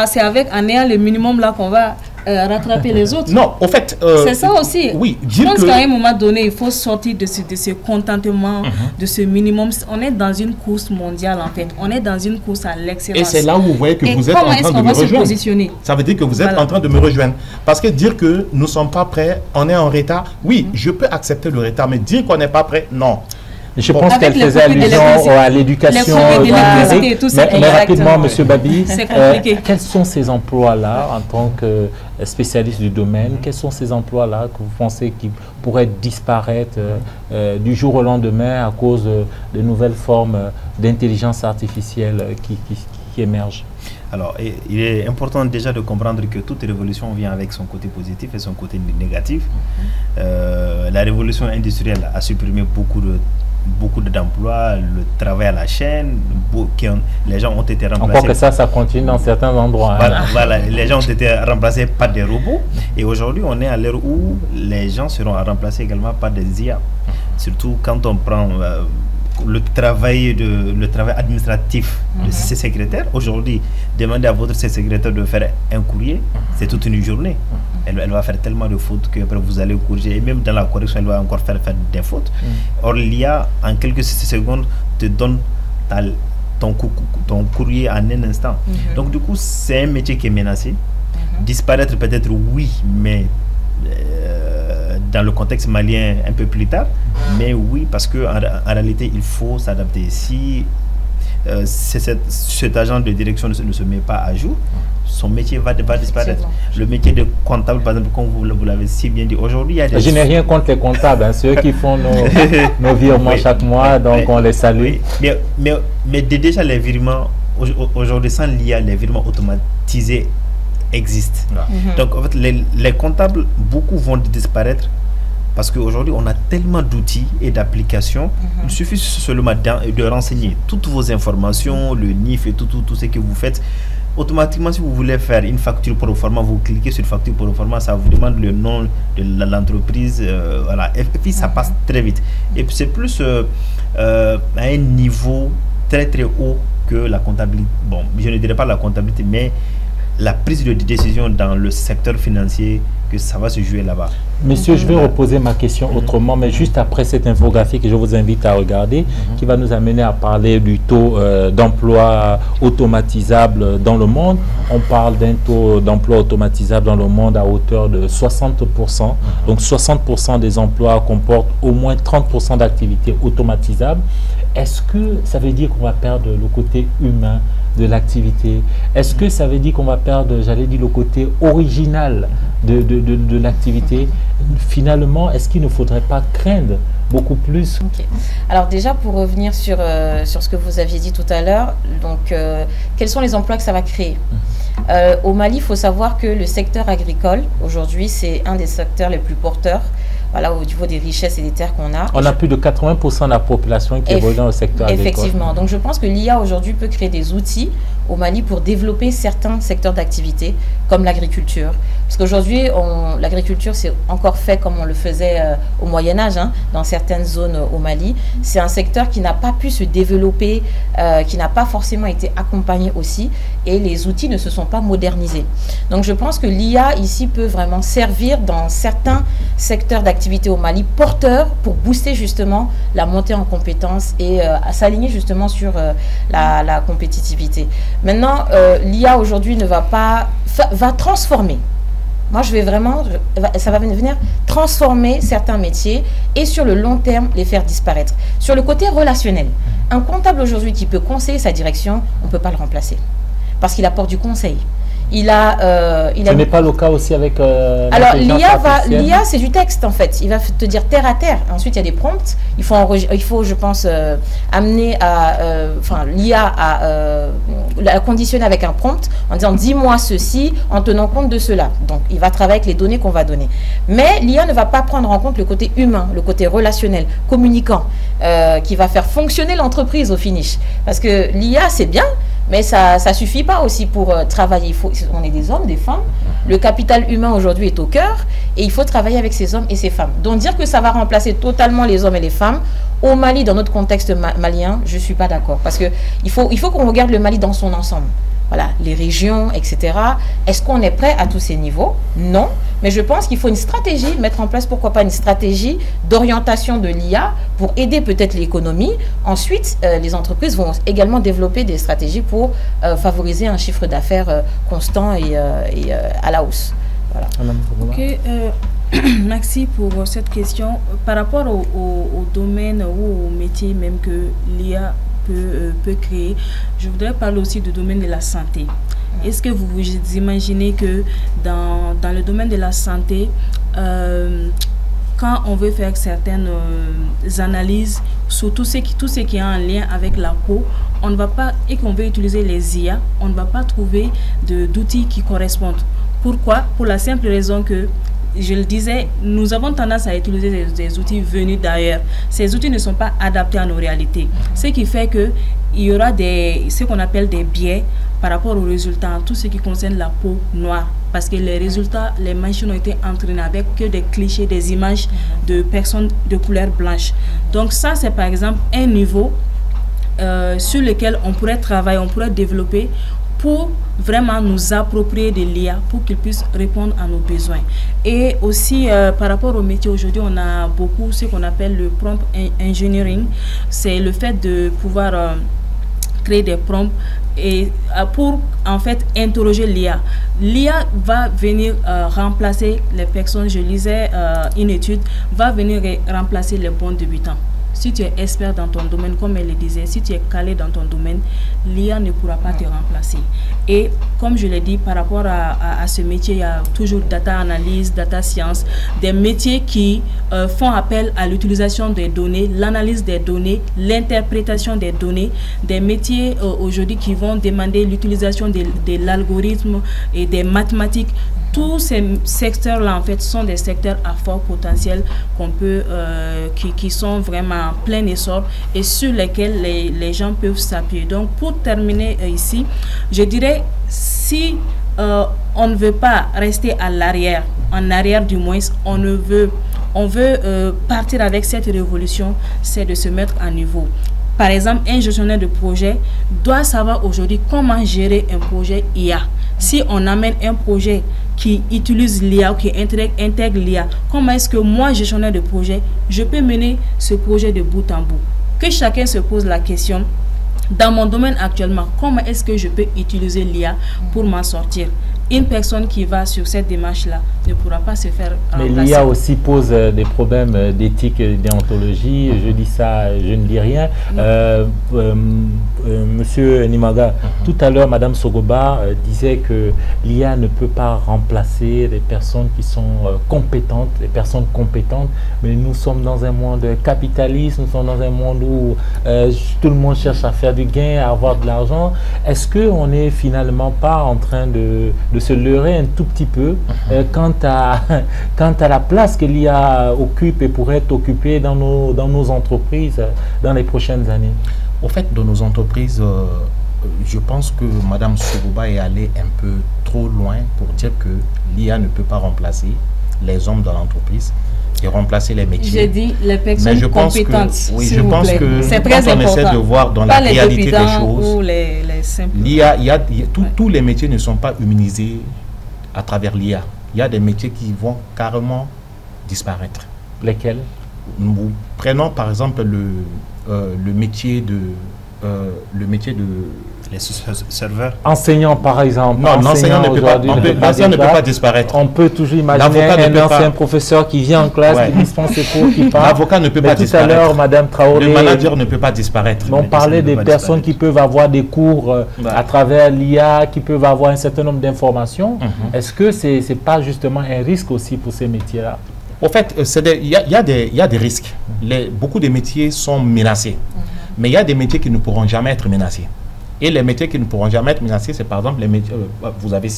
c'est en ayant le minimum là qu'on va rattraper les autres? Non, au fait... c'est ça aussi. Oui, je pense qu'à un moment donné, il faut sortir de ce contentement, de ce minimum. On est dans une course mondiale, en fait. On est dans une course à l'excellence. Et c'est là où vous voyez que vous êtes en train de me rejoindre. Ça veut dire que vous êtes en train de me rejoindre. Parce que dire que nous ne sommes pas prêts, on est en retard, oui, je peux accepter le retard, mais dire qu'on n'est pas prêt, non. Je pense qu'elle faisait allusion à l'éducation. Mais rapidement, M. Babi, quels sont ces emplois-là en tant que spécialiste du domaine? Quels sont ces emplois-là que vous pensez qui pourraient disparaître du jour au lendemain à cause de nouvelles formes d'intelligence artificielle qui émergent? Alors, il est important déjà de comprendre que toute révolution vient avec son côté positif et son côté négatif. la révolution industrielle a supprimé beaucoup d'emplois, le travail à la chaîne, les gens ont été remplacés. Encore que ça continue dans certains endroits. Voilà, les gens ont été remplacés par des robots. Et aujourd'hui, on est à l'heure où les gens seront remplacés également par des IA. Surtout quand on prend le travail administratif de ces secrétaires. Aujourd'hui, demandez à votre secrétaire de faire un courrier, c'est toute une journée. Elle va faire tellement de fautes que après vous allez corriger. Et même dans la correction, elle va encore faire des fautes. Or, l'IA, en quelques secondes, te donne ton courrier en un instant. Donc, du coup, c'est un métier qui est menacé. Disparaître peut-être, oui, mais dans le contexte malien un peu plus tard. Mais oui, parce qu'en réalité, il faut s'adapter. Si cet agent de direction ne se met pas à jour, son métier va disparaître. Le métier de comptable, par exemple, comme vous l'avez si bien dit, aujourd'hui, il y a des... Je n'ai rien contre les comptables, ceux qui font nos virements chaque mois, donc on les salue. Mais déjà, les virements, aujourd'hui, sans l'IA, les virements automatisés existent. Donc, en fait, les comptables, beaucoup vont disparaître. Parce qu'aujourd'hui, on a tellement d'outils et d'applications. Il suffit seulement de renseigner toutes vos informations, le NIF et tout ce que vous faites. Automatiquement, si vous voulez faire une facture pro forma, vous cliquez sur facture pro forma, ça vous demande le nom de l'entreprise. Voilà. Et puis, ça passe très vite. Et puis, c'est plus à un niveau très, très haut que la comptabilité. Bon, je ne dirais pas la comptabilité, mais la prise de décision dans le secteur financier, que ça va se jouer là-bas. Monsieur, je vais reposer ma question autrement, mais juste après cette infographie que je vous invite à regarder, qui va nous amener à parler du taux d'emploi automatisable dans le monde. On parle d'un taux d'emploi automatisable dans le monde à hauteur de 60%. Donc 60% des emplois comportent au moins 30% d'activités automatisables. Est-ce que ça veut dire qu'on va perdre le côté humain de l'activité? Est-ce que ça veut dire qu'on va perdre, j'allais dire, le côté original de l'activité? Finalement, est-ce qu'il ne faudrait pas craindre beaucoup plus? Alors déjà, pour revenir sur ce que vous aviez dit tout à l'heure, donc quels sont les emplois que ça va créer? Au Mali, il faut savoir que le secteur agricole, aujourd'hui, c'est un des secteurs les plus porteurs. Voilà, au niveau des richesses et des terres qu'on a. On a plus de 80% de la population qui évolue dans le secteur agricole. Effectivement. Donc, je pense que l'IA aujourd'hui peut créer des outils au Mali pour développer certains secteurs d'activité, comme l'agriculture. Parce qu'aujourd'hui, l'agriculture, c'est encore fait comme on le faisait au Moyen-Âge, dans certaines zones au Mali. C'est un secteur qui n'a pas pu se développer, qui n'a pas forcément été accompagné aussi, et les outils ne se sont pas modernisés. Donc, je pense que l'IA, ici, peut vraiment servir dans certains secteurs d'activité au Mali, porteurs pour booster justement la montée en compétences et à s'aligner justement sur la compétitivité. Maintenant, l'IA aujourd'hui ne va pas... va transformer. Moi, je vais vraiment... ça va venir transformer certains métiers et sur le long terme, les faire disparaître. Sur le côté relationnel, un comptable aujourd'hui qui peut conseiller sa direction, on ne peut pas le remplacer parce qu'il apporte du conseil. Ce n'est pas le cas aussi avec alors l'IA c'est du texte en fait, il va te dire terre à terre. Ensuite il y a des prompts, il faut je pense amener à l'IA à la conditionner avec un prompt en disant dis-moi ceci en tenant compte de cela. Donc il va travailler avec les données qu'on va donner, mais l'IA ne va pas prendre en compte le côté humain, le côté relationnel, communicant, qui va faire fonctionner l'entreprise au finish. Parce que l'IA c'est bien, mais ça ne suffit pas aussi pour travailler. On est des hommes, des femmes. Le capital humain aujourd'hui est au cœur et il faut travailler avec ces hommes et ces femmes. Donc dire que ça va remplacer totalement les hommes et les femmes, au Mali, dans notre contexte malien, je ne suis pas d'accord. Parce qu'il faut qu'on regarde le Mali dans son ensemble. Voilà, les régions, etc. Est-ce qu'on est prêt à tous ces niveaux? Non. Mais je pense qu'il faut une stratégie, mettre en place, pourquoi pas une stratégie d'orientation de l'IA pour aider peut-être l'économie. Ensuite, les entreprises vont également développer des stratégies pour favoriser un chiffre d'affaires constant et à la hausse. Voilà. Ok, merci pour cette question. Par rapport au domaine ou au métier même que l'IA peut créer, je voudrais parler aussi du domaine de la santé. Est-ce que vous vous imaginez que dans le domaine de la santé, quand on veut faire certaines analyses sur tout ce qui est en lien avec la peau, on ne va pas, et qu'on veut utiliser les IA, on ne va pas trouver d'outils qui correspondent. Pourquoi? Pour la simple raison que je le disais, nous avons tendance à utiliser des outils venus d'ailleurs. Ces outils ne sont pas adaptés à nos réalités. Ce qui fait qu'il y aura ce qu'on appelle des biais par rapport aux résultats, tout ce qui concerne la peau noire. Parce que les résultats, les machines ont été entraînées avec que des clichés, des images de personnes de couleur blanche. Donc ça, c'est par exemple un niveau sur lequel on pourrait travailler, on pourrait développer pour vraiment nous approprier de l'IA pour qu'ils puissent répondre à nos besoins. Et aussi, par rapport au métier, aujourd'hui, on a beaucoup ce qu'on appelle le prompt engineering. C'est le fait de pouvoir créer des prompts et pour en fait interroger l'IA. L'IA va venir remplacer les personnes, je lisais une étude, va venir remplacer les bons débutants. Si tu es expert dans ton domaine, comme elle le disait, si tu es calé dans ton domaine, l'IA ne pourra pas te remplacer. Et comme je l'ai dit, par rapport à ce métier, il y a toujours data analyse, data science, des métiers qui font appel à l'utilisation des données, l'analyse des données, l'interprétation des données, des métiers aujourd'hui qui vont demander l'utilisation de l'algorithme et des mathématiques. Tous ces secteurs-là, en fait, sont des secteurs à fort potentiel qu'on peut, qui sont vraiment en plein essor et sur lesquels les gens peuvent s'appuyer. Donc, pour terminer ici, je dirais, si on ne veut pas rester à l'arrière, en arrière du moins, on veut partir avec cette révolution, c'est de se mettre à niveau. Par exemple, un gestionnaire de projet doit savoir aujourd'hui comment gérer un projet IA. Si on amène un projet qui utilise l'IA ou qui intègre l'IA, comment est-ce que moi, gestionnaire de projet, je peux mener ce projet de bout en bout? Que chacun se pose la question, dans mon domaine actuellement, comment est-ce que je peux utiliser l'IA pour m'en sortir? Une personne qui va sur cette démarche-là ne pourra pas se faire remplacer. Mais l'IA aussi pose des problèmes d'éthique et déontologie. Je dis ça, je ne dis rien. Monsieur Nimaga, tout à l'heure, Madame Sogoba disait que l'IA ne peut pas remplacer les personnes qui sont compétentes, les personnes compétentes. Mais nous sommes dans un monde capitaliste, nous sommes dans un monde où tout le monde cherche à faire du gain, à avoir de l'argent. Est-ce qu'on n'est finalement pas en train de se leurrer un tout petit peu quant à la place que l'IA occupe et pourrait être occupée dans nos entreprises dans les prochaines années? Au fait, dans nos entreprises, je pense que Mme Sogoba est allée un peu trop loin pour dire que l'IA ne peut pas remplacer les hommes dans l'entreprise et remplacer les métiers. J'ai dit les personnes compétentes. Oui, je pense que c'est très important. On essaie de voir dans la réalité des choses. Tous les métiers ne sont pas humanisés à travers l'IA. Il y a des métiers qui vont carrément disparaître. Lesquels? Nous prenons par exemple le métier de les serveurs. Enseignant par exemple. Non, l'enseignant ne peut pas disparaître. On peut toujours imaginer un ancien professeur qui vient en classe, qui dispense ses cours, qui parle. L'avocat ne peut pas disparaître. Tout à l'heure, Madame Traoré. Le manager ne peut pas disparaître. On parlait des personnes qui peuvent avoir des cours à travers l'IA, qui peuvent avoir un certain nombre d'informations. Est-ce que c'est pas justement un risque aussi pour ces métiers-là? Au fait, il y a des risques. Beaucoup de métiers sont menacés. Mais il y a des métiers qui ne pourront jamais être menacés. Et les métiers qui ne pourront jamais être menacés, c'est par exemple les métiers, vous avez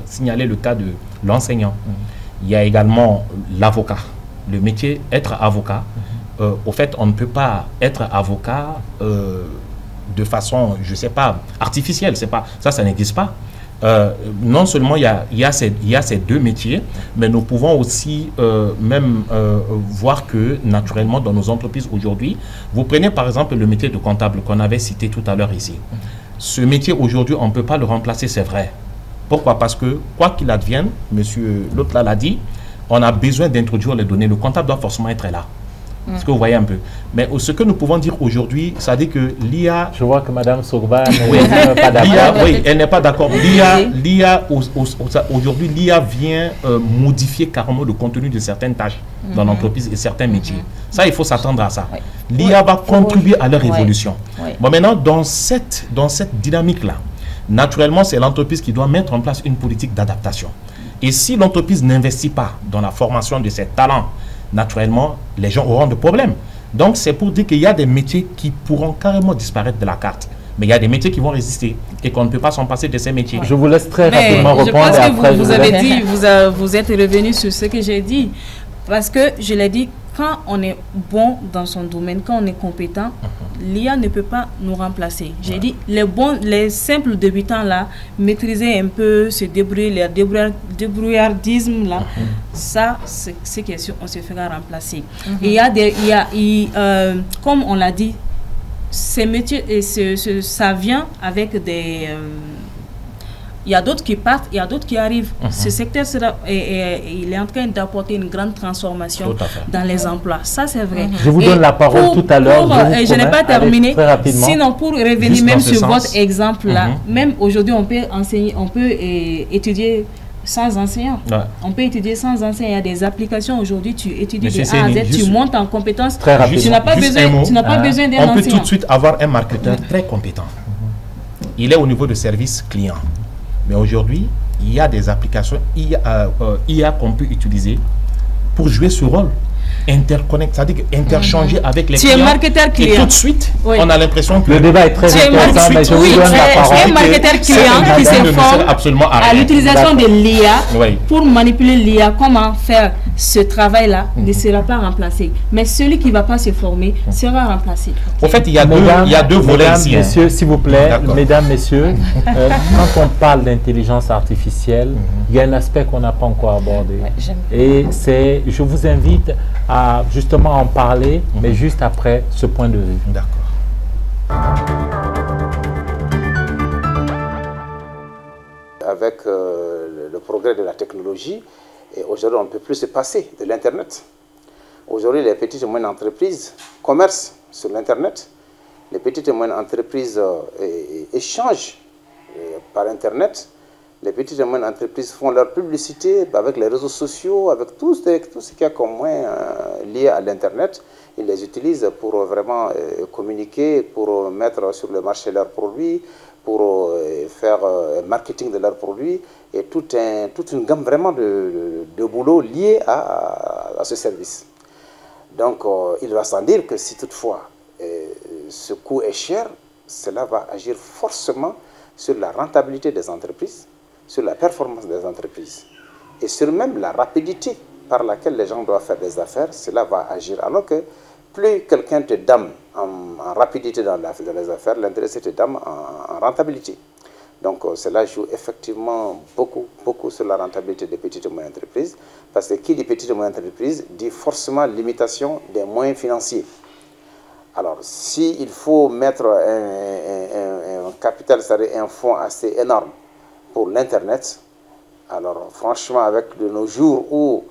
signalé le cas de l'enseignant. Il y a également l'avocat. Le métier, être avocat. Au fait, on ne peut pas être avocat de façon, je ne sais pas, artificielle. Ça n'existe pas. Non seulement il y a ces deux métiers, mais nous pouvons aussi voir que naturellement dans nos entreprises aujourd'hui, vous prenez par exemple le métier de comptable qu'on avait cité tout à l'heure ici. Ce métier aujourd'hui, on ne peut pas le remplacer, c'est vrai. Pourquoi? Parce que quoi qu'il advienne, monsieur l'autre là l'a dit, on a besoin d'introduire les données. Le comptable doit forcément être là. Est-ce que vous voyez un peu? Mais ce que nous pouvons dire aujourd'hui, ça dit que l'IA... Je vois que Mme Sogoba n'est pas d'accord. Oui, elle n'est pas d'accord. L'IA, aujourd'hui, l'IA vient modifier carrément le contenu de certaines tâches dans l'entreprise et certains métiers. Ça, il faut s'attendre à ça. L'IA va contribuer à leur évolution. Bon, maintenant, dans cette dynamique-là, naturellement, c'est l'entreprise qui doit mettre en place une politique d'adaptation. Et si l'entreprise n'investit pas dans la formation de ses talents, naturellement, les gens auront des problèmes. Donc, c'est pour dire qu'il y a des métiers qui pourront carrément disparaître de la carte. Mais il y a des métiers qui vont résister et qu'on ne peut pas s'en passer de ces métiers. Je vous laisse très rapidement répondre. Je pense que vous avez dit, vous êtes revenu sur ce que j'ai dit. Parce que je l'ai dit, quand on est bon dans son domaine, quand on est compétent, l'IA ne peut pas nous remplacer. J'ai dit, les simples débutants là, maîtriser un peu, se débrouiller, les débrouillardismes là, ça, c'est question, on se fera remplacer. Et comme on l'a dit, ces métiers, et ça vient avec des... il y a d'autres qui partent, il y a d'autres qui arrivent. Ce secteur il est en train d'apporter une grande transformation dans les emplois. Ça, c'est vrai. Je vous donne la parole tout à l'heure. Je n'ai pas terminé. Sinon, pour revenir même sur votre exemple-là, même aujourd'hui, on peut enseigner, on peut étudier sans enseignant. On peut étudier sans enseignant. Il y a des applications aujourd'hui, tu étudies de A à Z, tu montes en compétences. Tu n'as pas besoin d'un enseignant. On peut tout de suite avoir un marketeur très compétent. Il est au niveau de service client. Mais aujourd'hui, il y a des applications IA qu'on peut utiliser pour jouer ce rôle. Interconnect, c'est-à-dire interchanger avec les clients. Tu es marketeur client. Et tout de suite, on a l'impression que... Le débat est très intéressant, mais je vous donne la parole. Tu es marketeur client qui se forme à l'utilisation de l'IA pour manipuler l'IA. Comment faire ce travail-là ne sera pas remplacé. Mais celui qui ne va pas se former sera remplacé. En fait, il y a deux volets ici. Messieurs, s'il vous plaît, mesdames, messieurs, quand on parle d'intelligence artificielle, il y a un aspect qu'on n'a pas encore abordé. Et c'est, je vous invite à justement en parler, mais juste après ce point de vue. D'accord. Avec le progrès de la technologie, et aujourd'hui on ne peut plus se passer de l'Internet. Aujourd'hui les petites et moyennes entreprises commercent sur l'Internet. Les petites et moyennes entreprises échangent par Internet. Les petites et moyennes entreprises font leur publicité avec les réseaux sociaux, avec tout ce qu'il y a comme moyen lié à l'Internet. Ils les utilisent pour vraiment communiquer, pour mettre sur le marché leurs produits, pour faire marketing de leurs produits et toute une gamme vraiment de boulot lié à ce service. Donc il va sans dire que si toutefois ce coût est cher, cela va agir forcément sur la rentabilité des entreprises, sur la performance des entreprises et sur même la rapidité par laquelle les gens doivent faire des affaires. Cela va agir. Alors que plus quelqu'un te dame en rapidité dans les affaires, l'intéressé te dame en rentabilité. Donc cela joue effectivement beaucoup sur la rentabilité des petites et moyennes entreprises, parce que qui dit petites et moyennes entreprises dit forcément limitation des moyens financiers. Alors s'il faut mettre un capital, c'est-à-dire un fonds assez énorme pour l'Internet, alors franchement avec de nos jours où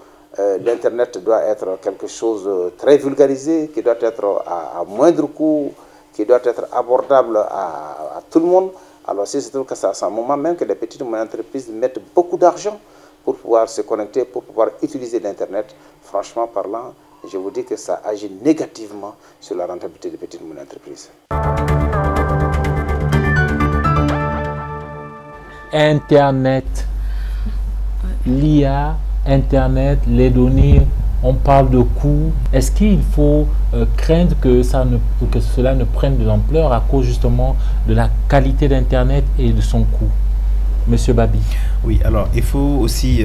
l'Internet doit être quelque chose de très vulgarisé, qui doit être à moindre coût, qui doit être abordable à tout le monde, alors c'est surtout que c'est à ce moment même que les petites et moyennes entreprises mettent beaucoup d'argent pour pouvoir se connecter, pour pouvoir utiliser l'Internet. Franchement parlant, je vous dis que ça agit négativement sur la rentabilité des petites et moyennes entreprises. Internet, l'IA, Internet, les données, on parle de coûts. Est-ce qu'il faut craindre que cela ne prenne de l'ampleur à cause justement de la qualité d'Internet et de son coût? Monsieur Babi. Oui, alors il faut aussi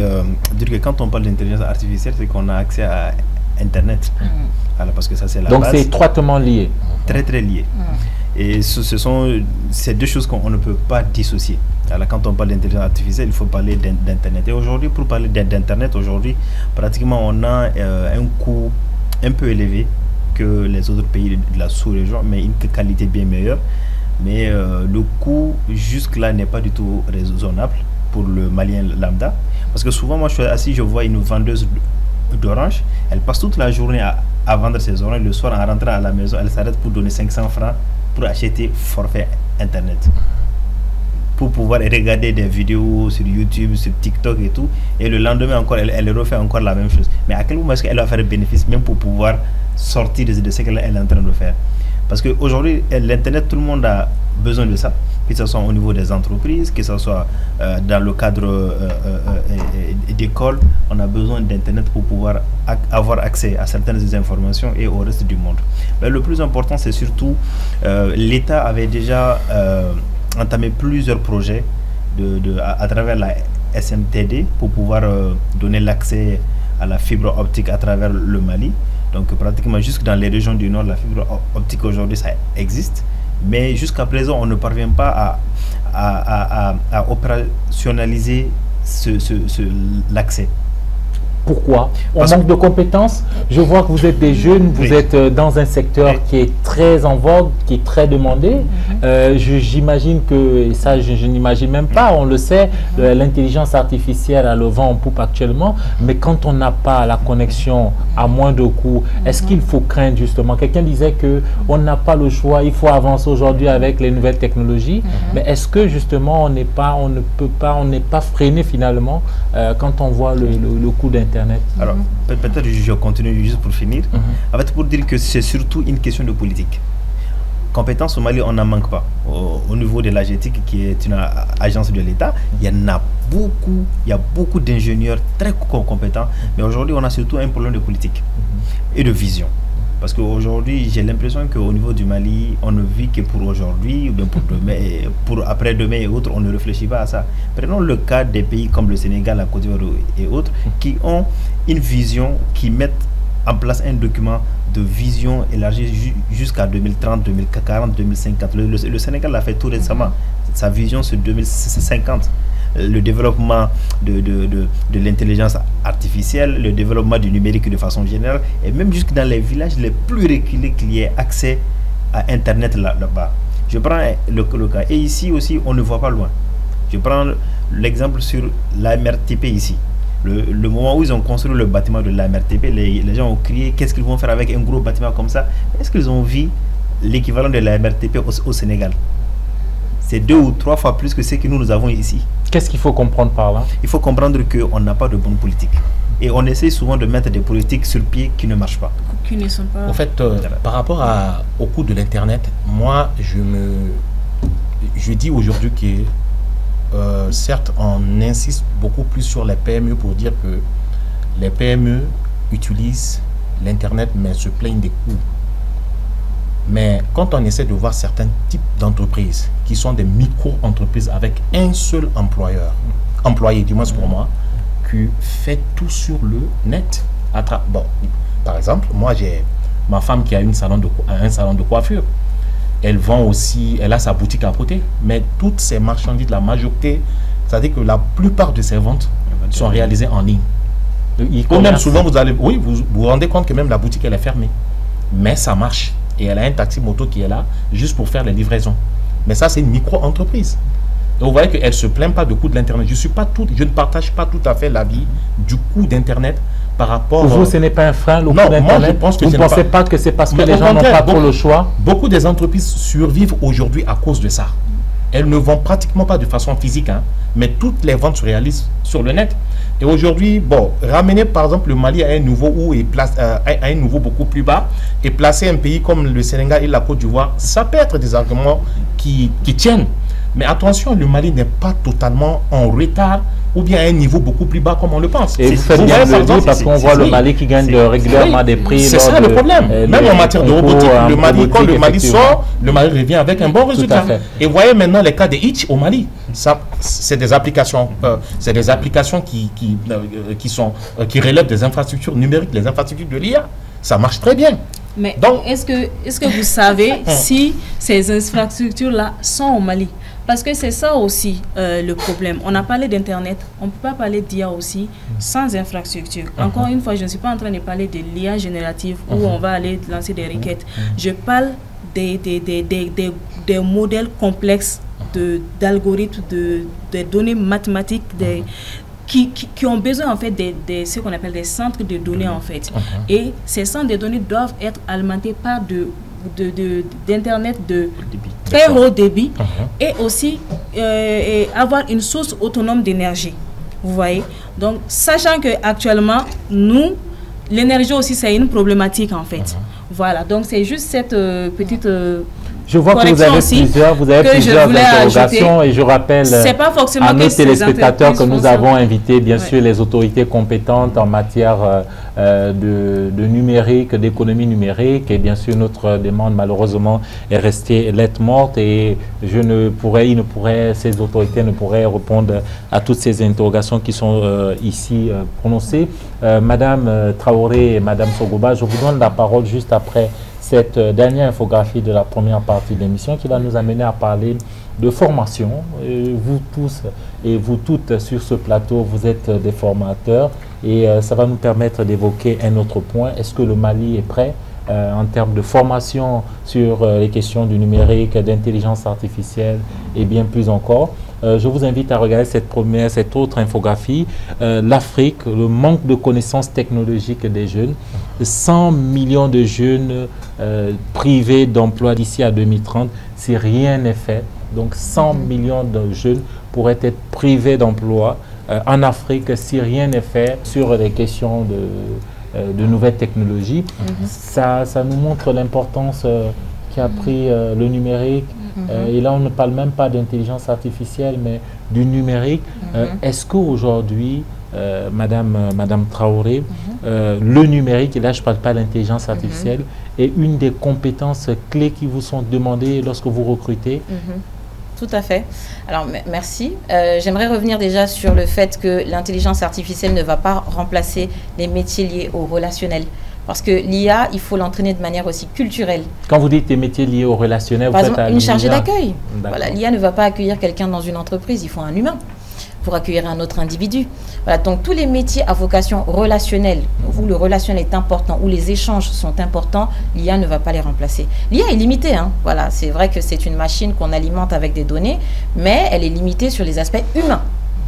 dire que quand on parle d'intelligence artificielle, c'est qu'on a accès à Internet. Alors, parce que ça, c'est la base. Donc c'est étroitement lié. Très très lié. Et ce sont ces deux choses qu'on ne peut pas dissocier. Alors quand on parle d'intelligence artificielle, il faut parler d'Internet. Et aujourd'hui, pour parler d'Internet, aujourd'hui, pratiquement on a un coût un peu élevé que les autres pays de la sous-région, mais une qualité bien meilleure. Mais le coût jusque-là n'est pas du tout raisonnable pour le Malien lambda. Parce que souvent, moi je suis assis, je vois une vendeuse d'oranges, elle passe toute la journée à vendre ses oranges. Le soir, en rentrant à la maison, elle s'arrête pour donner 500 francs pour acheter forfait Internet, pour pouvoir regarder des vidéos sur YouTube, sur TikTok et tout, et le lendemain encore, elle refait encore la même chose. Mais à quel moment est-ce qu'elle va faire le bénéfice, même pour pouvoir sortir de ce qu'elle est en train de faire? Parce qu'aujourd'hui, l'Internet, tout le monde a besoin de ça, que ce soit au niveau des entreprises, que ce soit dans le cadre d'école. On a besoin d'Internet pour pouvoir avoir accès à certaines informations et au reste du monde. Mais le plus important, c'est surtout l'État avait déjà entamé plusieurs projets à travers la SMTD pour pouvoir donner l'accès à la fibre optique à travers le Mali. Donc pratiquement jusque dans les régions du Nord, la fibre optique aujourd'hui, ça existe. Mais jusqu'à présent, on ne parvient pas à opérationnaliser l'accès. Pourquoi? On manque de compétences. Je vois que vous êtes des jeunes, vous êtes dans un secteur qui est très en vogue, qui est très demandé. J'imagine que, et ça je n'imagine même pas, on le sait, l'intelligence artificielle a le vent en poupe actuellement, mais quand on n'a pas la connexion à moindre coût, est-ce qu'il faut craindre justement? Quelqu'un disait qu'on n'a pas le choix, il faut avancer aujourd'hui avec les nouvelles technologies, mais est-ce que justement on n'est pas freiné finalement quand on voit le coût d'Internet? Alors, peut-être je continue juste pour finir. En fait, pour dire que c'est surtout une question de politique. Compétences au Mali, on n'en manque pas. Au niveau de l'AGETIC, qui est une agence de l'État, il y en a beaucoup. Il y a beaucoup d'ingénieurs très compétents. Mais aujourd'hui, on a surtout un problème de politique et de vision. Parce qu'aujourd'hui, j'ai l'impression qu'au niveau du Mali, on ne vit que pour aujourd'hui, ou bien pour demain, pour après-demain et autres, on ne réfléchit pas à ça. Prenons le cas des pays comme le Sénégal, la Côte d'Ivoire et autres, qui ont une vision, qui mettent en place un document de vision élargie jusqu'à 2030, 2040, 2050. Le Sénégal l'a fait tout récemment. Sa vision, c'est 2050. Le développement de l'intelligence artificielle, le développement du numérique de façon générale, et même jusque dans les villages les plus reculés qu'il y ait accès à Internet là-bas. Je prends le cas. Et ici aussi, on ne voit pas loin. Je prends l'exemple sur l'AMRTP ici. Le moment où ils ont construit le bâtiment de l'AMRTP, les gens ont crié, qu'est-ce qu'ils vont faire avec un gros bâtiment comme ça? Est-ce qu'ils ont vu l'équivalent de l'AMRTP au Sénégal? C'est 2 ou 3 fois plus que ce que nous avons ici. Qu'est-ce qu'il faut comprendre par là? Il faut comprendre qu'on n'a pas de bonne politique. Et on essaie souvent de mettre des politiques sur pied qui ne marchent pas. Qui ne sont pas... En fait, par rapport au coût de l'Internet, moi, je dis aujourd'hui que, certes, on insiste beaucoup plus sur les PME pour dire que les PME utilisent l'Internet, mais se plaignent des coûts. Mais quand on essaie de voir certains types d'entreprises qui sont des micro-entreprises avec un seul employé, du moins pour moi, qui fait tout sur le net. Bon, par exemple, moi j'ai ma femme qui a un salon de coiffure. Elle vend aussi, elle a sa boutique à côté. Mais toutes ces marchandises, la majorité, c'est-à-dire que la plupart de ces ventes sont réalisées en ligne. Ou même souvent, vous vous rendez compte que même la boutique, elle est fermée. Mais ça marche. Et elle a un taxi moto qui est là juste pour faire les livraisons. Mais ça, c'est une micro-entreprise. Donc vous voyez qu'elle ne se plaint pas du coût de l'Internet. Je ne partage pas tout à fait l'avis du coût d'Internet par rapport... Pour vous, ce n'est pas un frein, le coût d'Internet? Moi, je pense que vous ne pensez pas que c'est parce que les gens n'ont pas trop le choix? Beaucoup des entreprises survivent aujourd'hui à cause de ça. Elles ne vendent pratiquement pas de façon physique, mais toutes les ventes se réalisent sur le net. Et aujourd'hui, bon, ramener par exemple le Mali à un niveau à un niveau beaucoup plus bas et placer un pays comme le Sénégal et la Côte d'Ivoire, ça peut être des arguments qui tiennent. Mais attention, le Mali n'est pas totalement en retard ou bien à un niveau beaucoup plus bas comme on le pense. Et vous faites bien de le dire parce qu'on voit le Mali qui gagne régulièrement des prix. C'est ça le problème. Même en matière de robotique, quand le Mali sort, le Mali revient avec un bon résultat. Et voyez maintenant les cas des Hitch au Mali. C'est des applications, qui relèvent des infrastructures numériques, les infrastructures de l'IA. Ça marche très bien. Mais est-ce que vous savez si ces infrastructures-là sont au Mali? Parce que c'est ça aussi le problème. On a parlé d'Internet, on ne peut pas parler d'IA aussi sans infrastructure. Encore une fois, je ne suis pas en train de parler de l'IA générative où on va aller lancer des requêtes. Je parle des modèles complexes d'algorithmes, de données mathématiques, qui ont besoin en fait de ce qu'on appelle des centres de données en fait. Et ces centres de données doivent être alimentés par d'Internet de très haut débit et aussi avoir une source autonome d'énergie. Vous voyez? Donc, sachant qu'actuellement, l'énergie aussi, c'est une problématique en fait. Voilà, donc c'est juste cette petite Je vois que vous avez plusieurs interrogations et je rappelle à nos téléspectateurs que nous avons invité bien sûr les autorités compétentes en matière de numérique, d'économie numérique, et bien sûr notre demande malheureusement est restée lettre morte et ces autorités ne pourraient répondre à toutes ces interrogations qui sont ici prononcées. Madame Traoré et Madame Sogoba, je vous donne la parole juste après cette dernière infographie de la première partie de l'émission qui va nous amener à parler de formation. Vous tous et vous toutes sur ce plateau, vous êtes des formateurs et ça va nous permettre d'évoquer un autre point. Est-ce que le Mali est prêt en termes de formation sur les questions du numérique, d'intelligence artificielle et bien plus encore? Je vous invite à regarder cette autre infographie. L'Afrique, le manque de connaissances technologiques des jeunes. 100 millions de jeunes privés d'emploi d'ici à 2030 si rien n'est fait. Donc 100 millions de jeunes pourraient être privés d'emploi en Afrique si rien n'est fait sur les questions de nouvelles technologies. Ça nous montre l'importance qu'a pris le numérique. Et là, on ne parle même pas d'intelligence artificielle, mais du numérique. Est-ce qu'aujourd'hui, Madame Traoré, le numérique, et là je ne parle pas d'intelligence artificielle, est une des compétences clés qui vous sont demandées lorsque vous recrutez? Tout à fait. Alors, merci. J'aimerais revenir déjà sur le fait que l'intelligence artificielle ne va pas remplacer les métiers liés au relationnel. Parce que l'IA, il faut l'entraîner de manière aussi culturelle. Quand vous dites des métiers liés au relationnel, par exemple, une chargée d'accueil. Voilà, l'IA ne va pas accueillir quelqu'un dans une entreprise, il faut un humain pour accueillir un autre individu. Voilà, donc tous les métiers à vocation relationnelle, où le relationnel est important, où les échanges sont importants, l'IA ne va pas les remplacer. L'IA est limitée, hein. Voilà, c'est vrai que c'est une machine qu'on alimente avec des données, mais elle est limitée sur les aspects humains.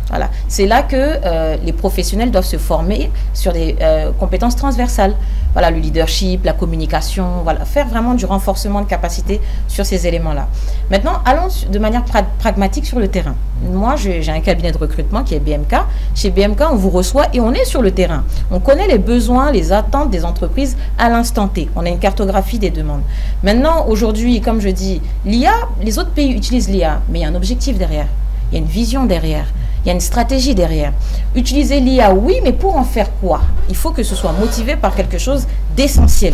Voilà. C'est là que les professionnels doivent se former sur des compétences transversales. Voilà, le leadership, la communication, voilà, faire vraiment du renforcement de capacité sur ces éléments-là. Maintenant, allons de manière pragmatique sur le terrain. Moi, j'ai un cabinet de recrutement qui est BMK. Chez BMK, on vous reçoit et on est sur le terrain. On connaît les besoins, les attentes des entreprises à l'instant T. On a une cartographie des demandes. Maintenant, aujourd'hui, comme je dis, l'IA, les autres pays utilisent l'IA, mais il y a un objectif derrière. Il y a une vision derrière. Il y a une stratégie derrière. Utiliser l'IA, oui, mais pour en faire quoi? Il faut que ce soit motivé par quelque chose d'essentiel.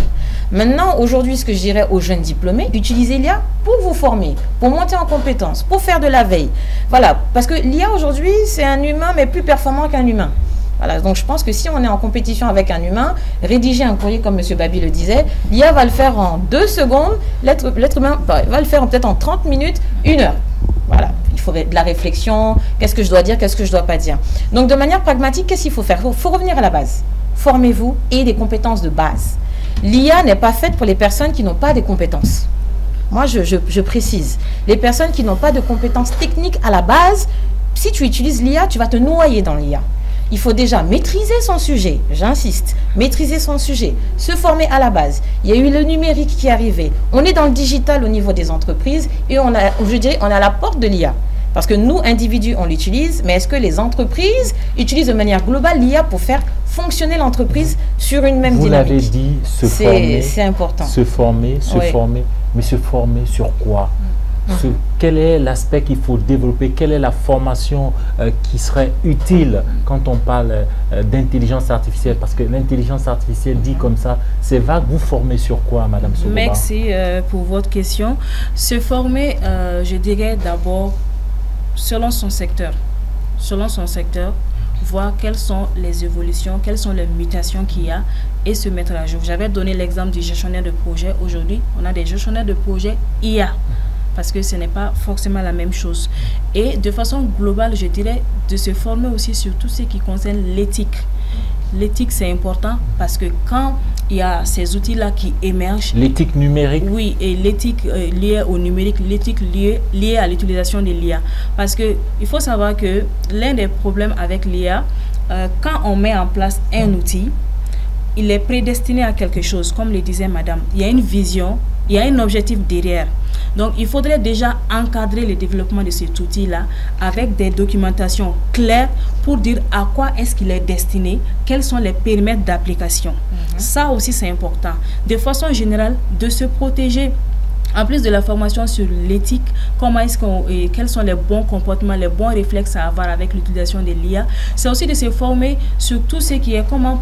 Maintenant, aujourd'hui, ce que je dirais aux jeunes diplômés, utilisez l'IA pour vous former, pour monter en compétences, pour faire de la veille. Voilà, parce que l'IA aujourd'hui, c'est un humain, mais plus performant qu'un humain. Voilà, donc je pense que si on est en compétition avec un humain, rédiger un courrier, comme M. Babi le disait, l'IA va le faire en 2 secondes, l'être humain va le faire peut-être en 30 minutes, 1 heure. Voilà, il faut de la réflexion, qu'est-ce que je dois dire, qu'est-ce que je ne dois pas dire. Donc de manière pragmatique, qu'est-ce qu'il faut faire? Il faut revenir à la base. Formez-vous et des compétences de base. L'IA n'est pas faite pour les personnes qui n'ont pas des compétences. Moi, je précise. Les personnes qui n'ont pas de compétences techniques à la base, si tu utilises l'IA, tu vas te noyer dans l'IA. Il faut déjà maîtriser son sujet, j'insiste, maîtriser son sujet, se former à la base. Il y a eu le numérique qui est arrivé. On est dans le digital au niveau des entreprises et on est à la porte de l'IA. Parce que nous, individus, on l'utilise, mais est-ce que les entreprises utilisent de manière globale l'IA pour faire fonctionner l'entreprise sur une même dynamique? Vous l'avez dit, se former. C'est important. Se former, mais se former sur quoi? Quel est l'aspect qu'il faut développer? Quelle est la formation qui serait utile quand on parle d'intelligence artificielle? Parce que l'intelligence artificielle dit comme ça, c'est vague. Vous formez sur quoi, Madame Sogoba? Merci pour votre question. Se former, je dirais d'abord, selon son secteur. Selon son secteur, voir quelles sont les évolutions, quelles sont les mutations qu'il y a et se mettre à jour. J'avais donné l'exemple du gestionnaire de projet. Aujourd'hui, on a des gestionnaires de projet IA. Parce que ce n'est pas forcément la même chose. Et de façon globale, je dirais de se former aussi sur tout ce qui concerne l'éthique. L'éthique, c'est important parce que quand il y a ces outils-là qui émergent... L'éthique numérique? Oui, et l'éthique liée au numérique, l'éthique liée à l'utilisation de l'IA. Parce qu'il faut savoir que l'un des problèmes avec l'IA, quand on met en place un outil, il est prédestiné à quelque chose, comme le disait madame. Il y a une vision, il y a un objectif derrière. Donc, il faudrait déjà encadrer le développement de cet outil-là avec des documentations claires pour dire à quoi est-ce qu'il est destiné, quels sont les périmètres d'application. Ça aussi, c'est important. De façon générale, de se protéger En plus de la formation sur l'éthique, quels sont les bons comportements, les bons réflexes à avoir avec l'utilisation de l'IA, c'est aussi de se former sur tout ce qui est comment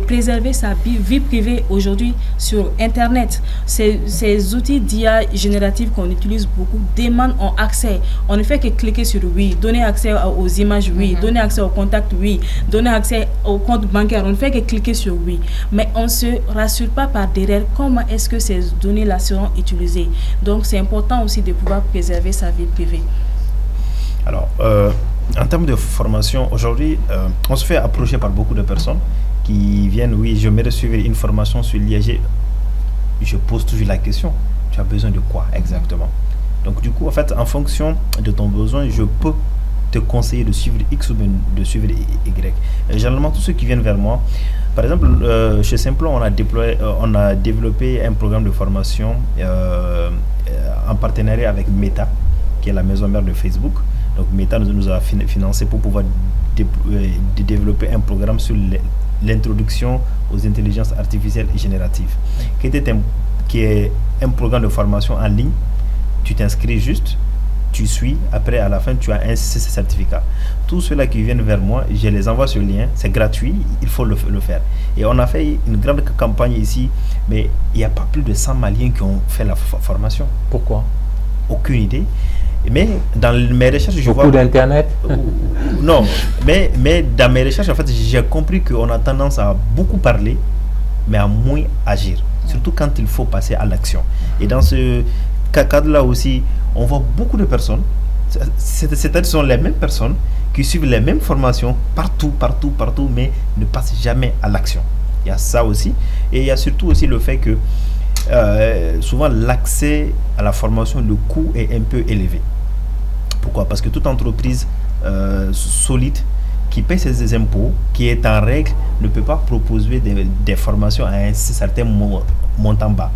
préserver sa vie privée aujourd'hui sur Internet. Ces outils d'IA générative qu'on utilise beaucoup demandent un accès. On ne fait que cliquer sur oui, donner accès aux images, oui, donner accès aux contacts, oui, donner accès au compte bancaire. On ne fait que cliquer sur oui. Mais on ne se rassure pas par derrière comment est-ce que ces données-là seront utilisées. Donc c'est important aussi de pouvoir préserver sa vie privée. Alors, en termes de formation, aujourd'hui, on se fait approcher par beaucoup de personnes qui viennent, oui, j'aimerais suivre une formation sur l'IA. Je pose toujours la question, tu as besoin de quoi exactement? Donc du coup, en fait, en fonction de ton besoin, je peux te conseiller de suivre X ou de suivre Y. Et généralement, tous ceux qui viennent vers moi, par exemple, chez Simplon, on a développé un programme de formation en partenariat avec Meta, qui est la maison mère de Facebook. Donc Meta nous a financé pour pouvoir développer un programme sur l'introduction aux intelligences artificielles génératives, qui est un programme de formation en ligne. Tu t'inscris juste, tu suis, après à la fin tu as un certificat. Tous ceux-là qui viennent vers moi, je les envoie ce lien, c'est gratuit, il faut le faire. Et on a fait une grande campagne ici, mais il n'y a pas plus de 100 Maliens qui ont fait la formation. Pourquoi? Aucune idée. Mais dans mes recherches, je vois... Beaucoup d'internet. Non, mais dans mes recherches, en fait, j'ai compris qu'on a tendance à beaucoup parler, mais à moins agir. Surtout quand il faut passer à l'action. Et dans ce cadre-là aussi, on voit beaucoup de personnes, c'est-à-dire ce sont les mêmes personnes qui suivent les mêmes formations partout, mais ne passent jamais à l'action. Il y a ça aussi. Et il y a surtout aussi le fait que souvent l'accès à la formation, le coût est un peu élevé. Pourquoi? Parce que toute entreprise solide qui paie ses impôts, qui est en règle, ne peut pas proposer des formations à un certain montant bas.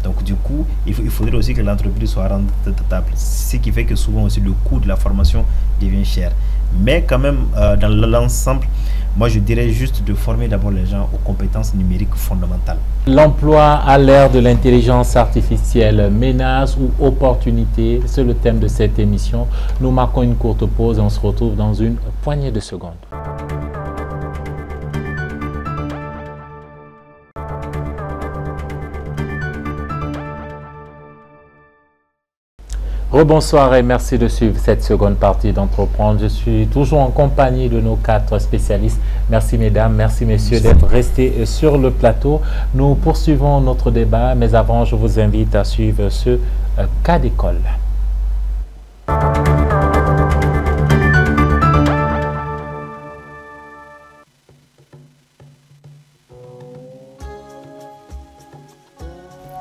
Donc du coup, il faudrait aussi que l'entreprise soit rentable. Ce qui fait que souvent aussi le coût de la formation devient cher. Mais quand même, dans l'ensemble, moi je dirais juste de former d'abord les gens aux compétences numériques fondamentales. L'emploi à l'ère de l'intelligence artificielle, menace ou opportunité, c'est le thème de cette émission. Nous marquons une courte pause et on se retrouve dans une poignée de secondes. Rebonsoir et merci de suivre cette seconde partie d'Entreprendre. Je suis toujours en compagnie de nos 4 spécialistes. Merci mesdames, merci messieurs d'être restés sur le plateau. Nous poursuivons notre débat, mais avant je vous invite à suivre ce cas d'école.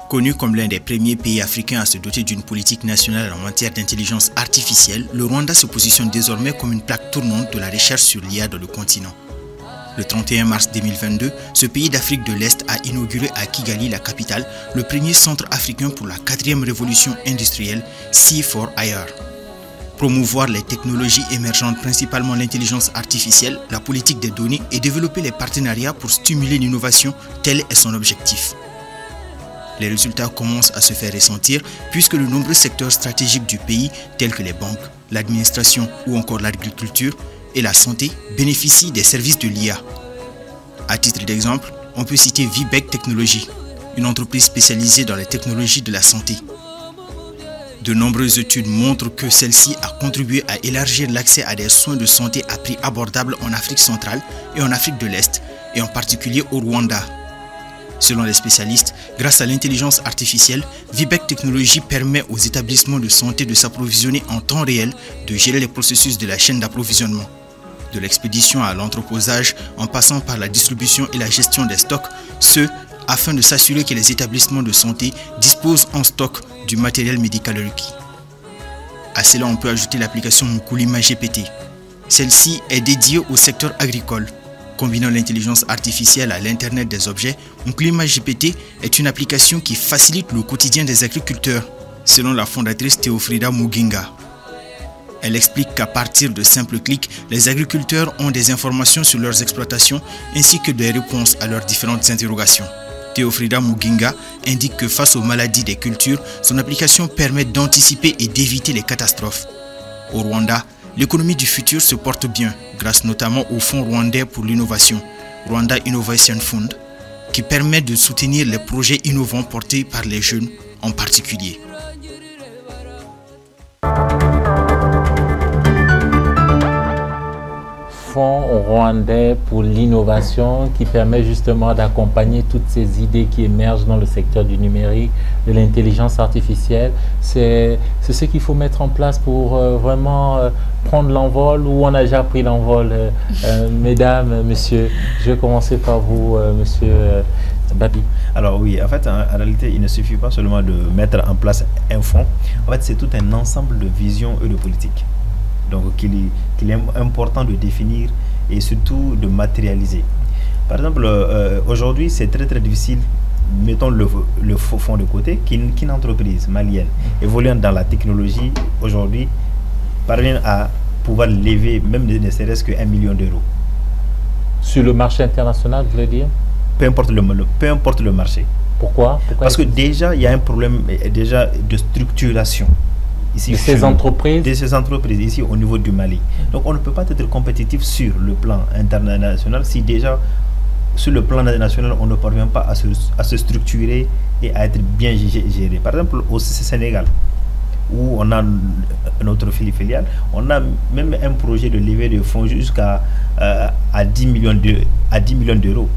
Connu comme l'un des premiers pays africains à se doter d'une politique nationale en matière d'intelligence artificielle, le Rwanda se positionne désormais comme une plaque tournante de la recherche sur l'IA dans le continent. Le 31 mars 2022, ce pays d'Afrique de l'Est a inauguré à Kigali, la capitale, le premier centre africain pour la 4e révolution industrielle, C4IR. Promouvoir les technologies émergentes, principalement l'intelligence artificielle, la politique des données et développer les partenariats pour stimuler l'innovation, tel est son objectif. Les résultats commencent à se faire ressentir puisque de nombreux secteurs stratégiques du pays, tels que les banques, l'administration ou encore l'agriculture et la santé, bénéficient des services de l'IA. À titre d'exemple, on peut citer Vibec Technologies, une entreprise spécialisée dans les technologies de la santé. De nombreuses études montrent que celle-ci a contribué à élargir l'accès à des soins de santé à prix abordable en Afrique centrale et en Afrique de l'Est, et en particulier au Rwanda. Selon les spécialistes, grâce à l'intelligence artificielle, Vibec Technologies permet aux établissements de santé de s'approvisionner en temps réel, de gérer les processus de la chaîne d'approvisionnement. De l'expédition à l'entreposage, en passant par la distribution et la gestion des stocks, ce, afin de s'assurer que les établissements de santé disposent en stock du matériel médical requis. À cela, on peut ajouter l'application Mkulima GPT. Celle-ci est dédiée au secteur agricole. Combinant l'intelligence artificielle à l'Internet des objets, Mkulima GPT est une application qui facilite le quotidien des agriculteurs, selon la fondatrice Théofrida Muginga. Elle explique qu'à partir de simples clics, les agriculteurs ont des informations sur leurs exploitations ainsi que des réponses à leurs différentes interrogations. Théofrida Muginga indique que face aux maladies des cultures, son application permet d'anticiper et d'éviter les catastrophes. Au Rwanda, l'économie du futur se porte bien, grâce notamment au Fonds rwandais pour l'innovation, Rwanda Innovation Fund, qui permet de soutenir les projets innovants portés par les jeunes en particulier. Fonds rwandais pour l'innovation qui permet justement d'accompagner toutes ces idées qui émergent dans le secteur du numérique, de l'intelligence artificielle. C'est ce qu'il faut mettre en place pour vraiment prendre l'envol, ou on a déjà pris l'envol. Mesdames, messieurs, je vais commencer par vous, monsieur Babi. Alors oui, en fait, en réalité, il ne suffit pas seulement de mettre en place un fonds. En fait, c'est tout un ensemble de visions et de politiques. Donc, qu'il est important de définir et surtout de matérialiser. Par exemple, aujourd'hui, c'est très difficile, mettons le fonds de côté, qu'une entreprise malienne évoluant dans la technologie aujourd'hui parvient à pouvoir lever même ne serait-ce que 1 million d'euros. Sur le marché international, vous voulez dire? Peu importe le marché. Pourquoi? Parce que déjà, il y a un problème déjà de structuration. Ici, de ces entreprises ici au niveau du Mali. Donc on ne peut pas être compétitif sur le plan international si déjà sur le plan national on ne parvient pas à se structurer et à être bien géré. Par exemple au Sénégal, où on a notre filiale, on a même un projet de levée de fonds jusqu'à 10 millions d'euros.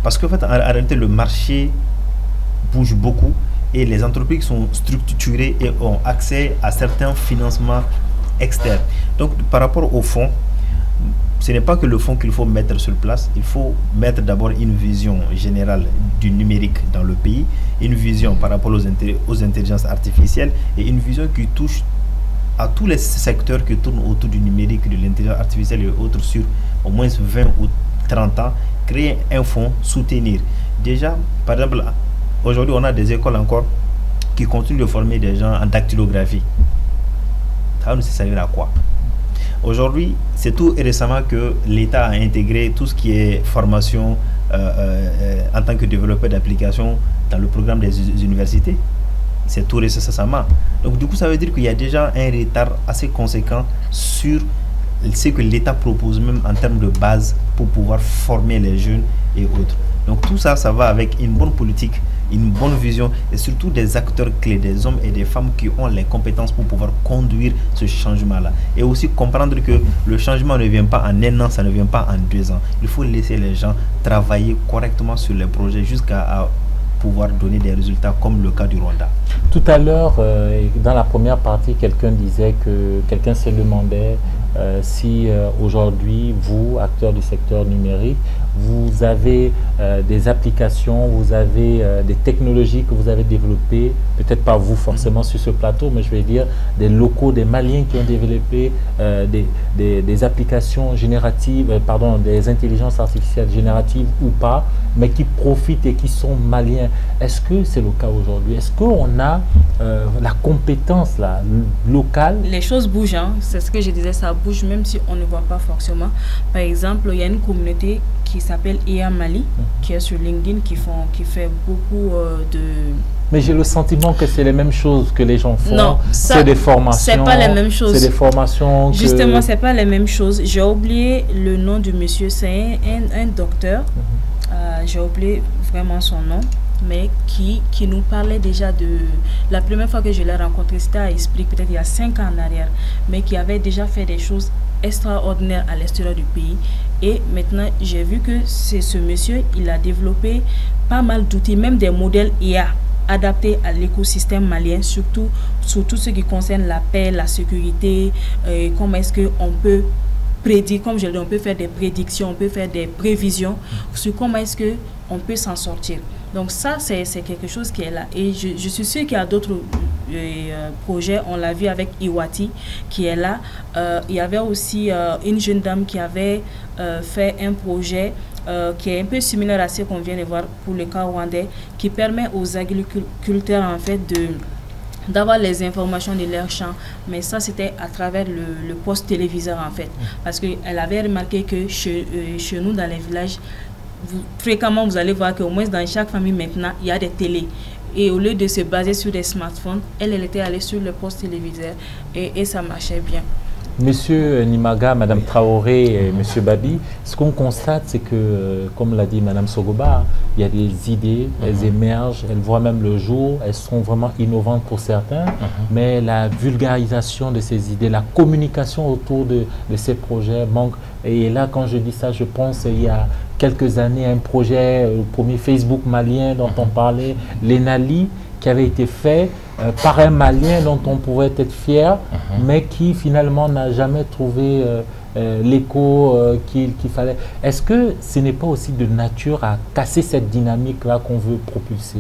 Parce qu'en fait en réalité le marché bouge beaucoup et les entreprises sont structurées et ont accès à certains financements externes. Donc par rapport au fonds, ce n'est pas que le fonds qu'il faut mettre sur place, il faut mettre d'abord une vision générale du numérique dans le pays, une vision par rapport aux intelligences artificielles et une vision qui touche à tous les secteurs qui tournent autour du numérique, de l'intelligence artificielle et autres sur au moins 20 ou 30 ans, créer un fonds, soutenir. Déjà, par exemple, aujourd'hui, on a des écoles encore qui continuent de former des gens en dactylographie. Ça ne servir à quoi? Aujourd'hui, c'est tout récemment que l'État a intégré tout ce qui est formation en tant que développeur d'applications dans le programme des universités. C'est tout récemment. Donc du coup, ça veut dire qu'il y a déjà un retard assez conséquent sur ce que l'État propose même en termes de base pour pouvoir former les jeunes et autres. Donc tout ça, ça va avec une bonne politique, une bonne vision et surtout des acteurs clés, des hommes et des femmes qui ont les compétences pour pouvoir conduire ce changement-là. Et aussi comprendre que le changement ne vient pas en 1 an, ça ne vient pas en 2 ans. Il faut laisser les gens travailler correctement sur les projets jusqu'à pouvoir donner des résultats comme le cas du Rwanda. Tout à l'heure, dans la première partie, quelqu'un disait que quelqu'un se demandait si aujourd'hui, vous, acteurs du secteur numérique, vous avez des applications, vous avez des technologies que vous avez développées, peut-être pas vous forcément sur ce plateau, mais je vais dire des locaux, des Maliens qui ont développé des applications génératives, des intelligences artificielles génératives ou pas, mais qui profitent et qui sont maliens. Est-ce que c'est le cas aujourd'hui? Est-ce qu'on a la compétence là, locale? Les choses bougent, hein. C'est ce que je disais, ça bouge même si on ne voit pas forcément. Par exemple, il y a une communauté qui s'appelle IA Mali, qui est sur LinkedIn, qui fait beaucoup de... Mais j'ai le sentiment que c'est les mêmes choses que les gens font. Non, c'est des formations. C'est pas les mêmes choses. C'est des formations. Justement, c'est pas les mêmes choses. J'ai oublié le nom du monsieur. C'est un docteur. J'ai oublié vraiment son nom, mais qui nous parlait déjà de... La première fois que je l'ai rencontré, c'était à Esprit, peut-être il y a 5 ans en arrière, mais qui avait déjà fait des choses extraordinaires à l'extérieur du pays. Et maintenant, j'ai vu que c'est ce monsieur, il a développé pas mal d'outils, même des modèles IA adaptés à l'écosystème malien, surtout ce qui concerne la paix, la sécurité, comment est-ce qu'on peut prédire, comme je l'ai dit, on peut faire des prédictions, on peut faire des prévisions sur comment est-ce qu'on peut s'en sortir. Donc ça, c'est quelque chose qui est là. Et je suis sûre qu'il y a d'autres projets. On l'a vu avec Iwati qui est là. Il y avait aussi une jeune dame qui avait fait un projet qui est un peu similaire à ce qu'on vient de voir pour le cas rwandais, qui permet aux agriculteurs en fait d'avoir les informations de leur champ, mais ça c'était à travers le poste téléviseur en fait, parce qu'elle avait remarqué que chez nous dans les villages, fréquemment, vous allez voir qu'au moins dans chaque famille maintenant, il y a des télés. Et au lieu de se baser sur des smartphones, elle était allée sur le poste téléviseur et ça marchait bien. Monsieur Nimaga, Madame Traoré et Monsieur Babi, ce qu'on constate, c'est que, comme l'a dit Madame Sogoba, il y a des idées, elles émergent, elles voient même le jour, elles sont vraiment innovantes pour certains, mais la vulgarisation de ces idées, la communication autour de ces projets manque. Et là, quand je dis ça, je pense il y a quelques années, un projet, le premier Facebook malien dont on parlait, l'ENALI, qui avait été fait par un Malien dont on pouvait être fier, mais qui finalement n'a jamais trouvé l'écho qu'il fallait. Est-ce que ce n'est pas aussi de nature à casser cette dynamique-là qu'on veut propulser?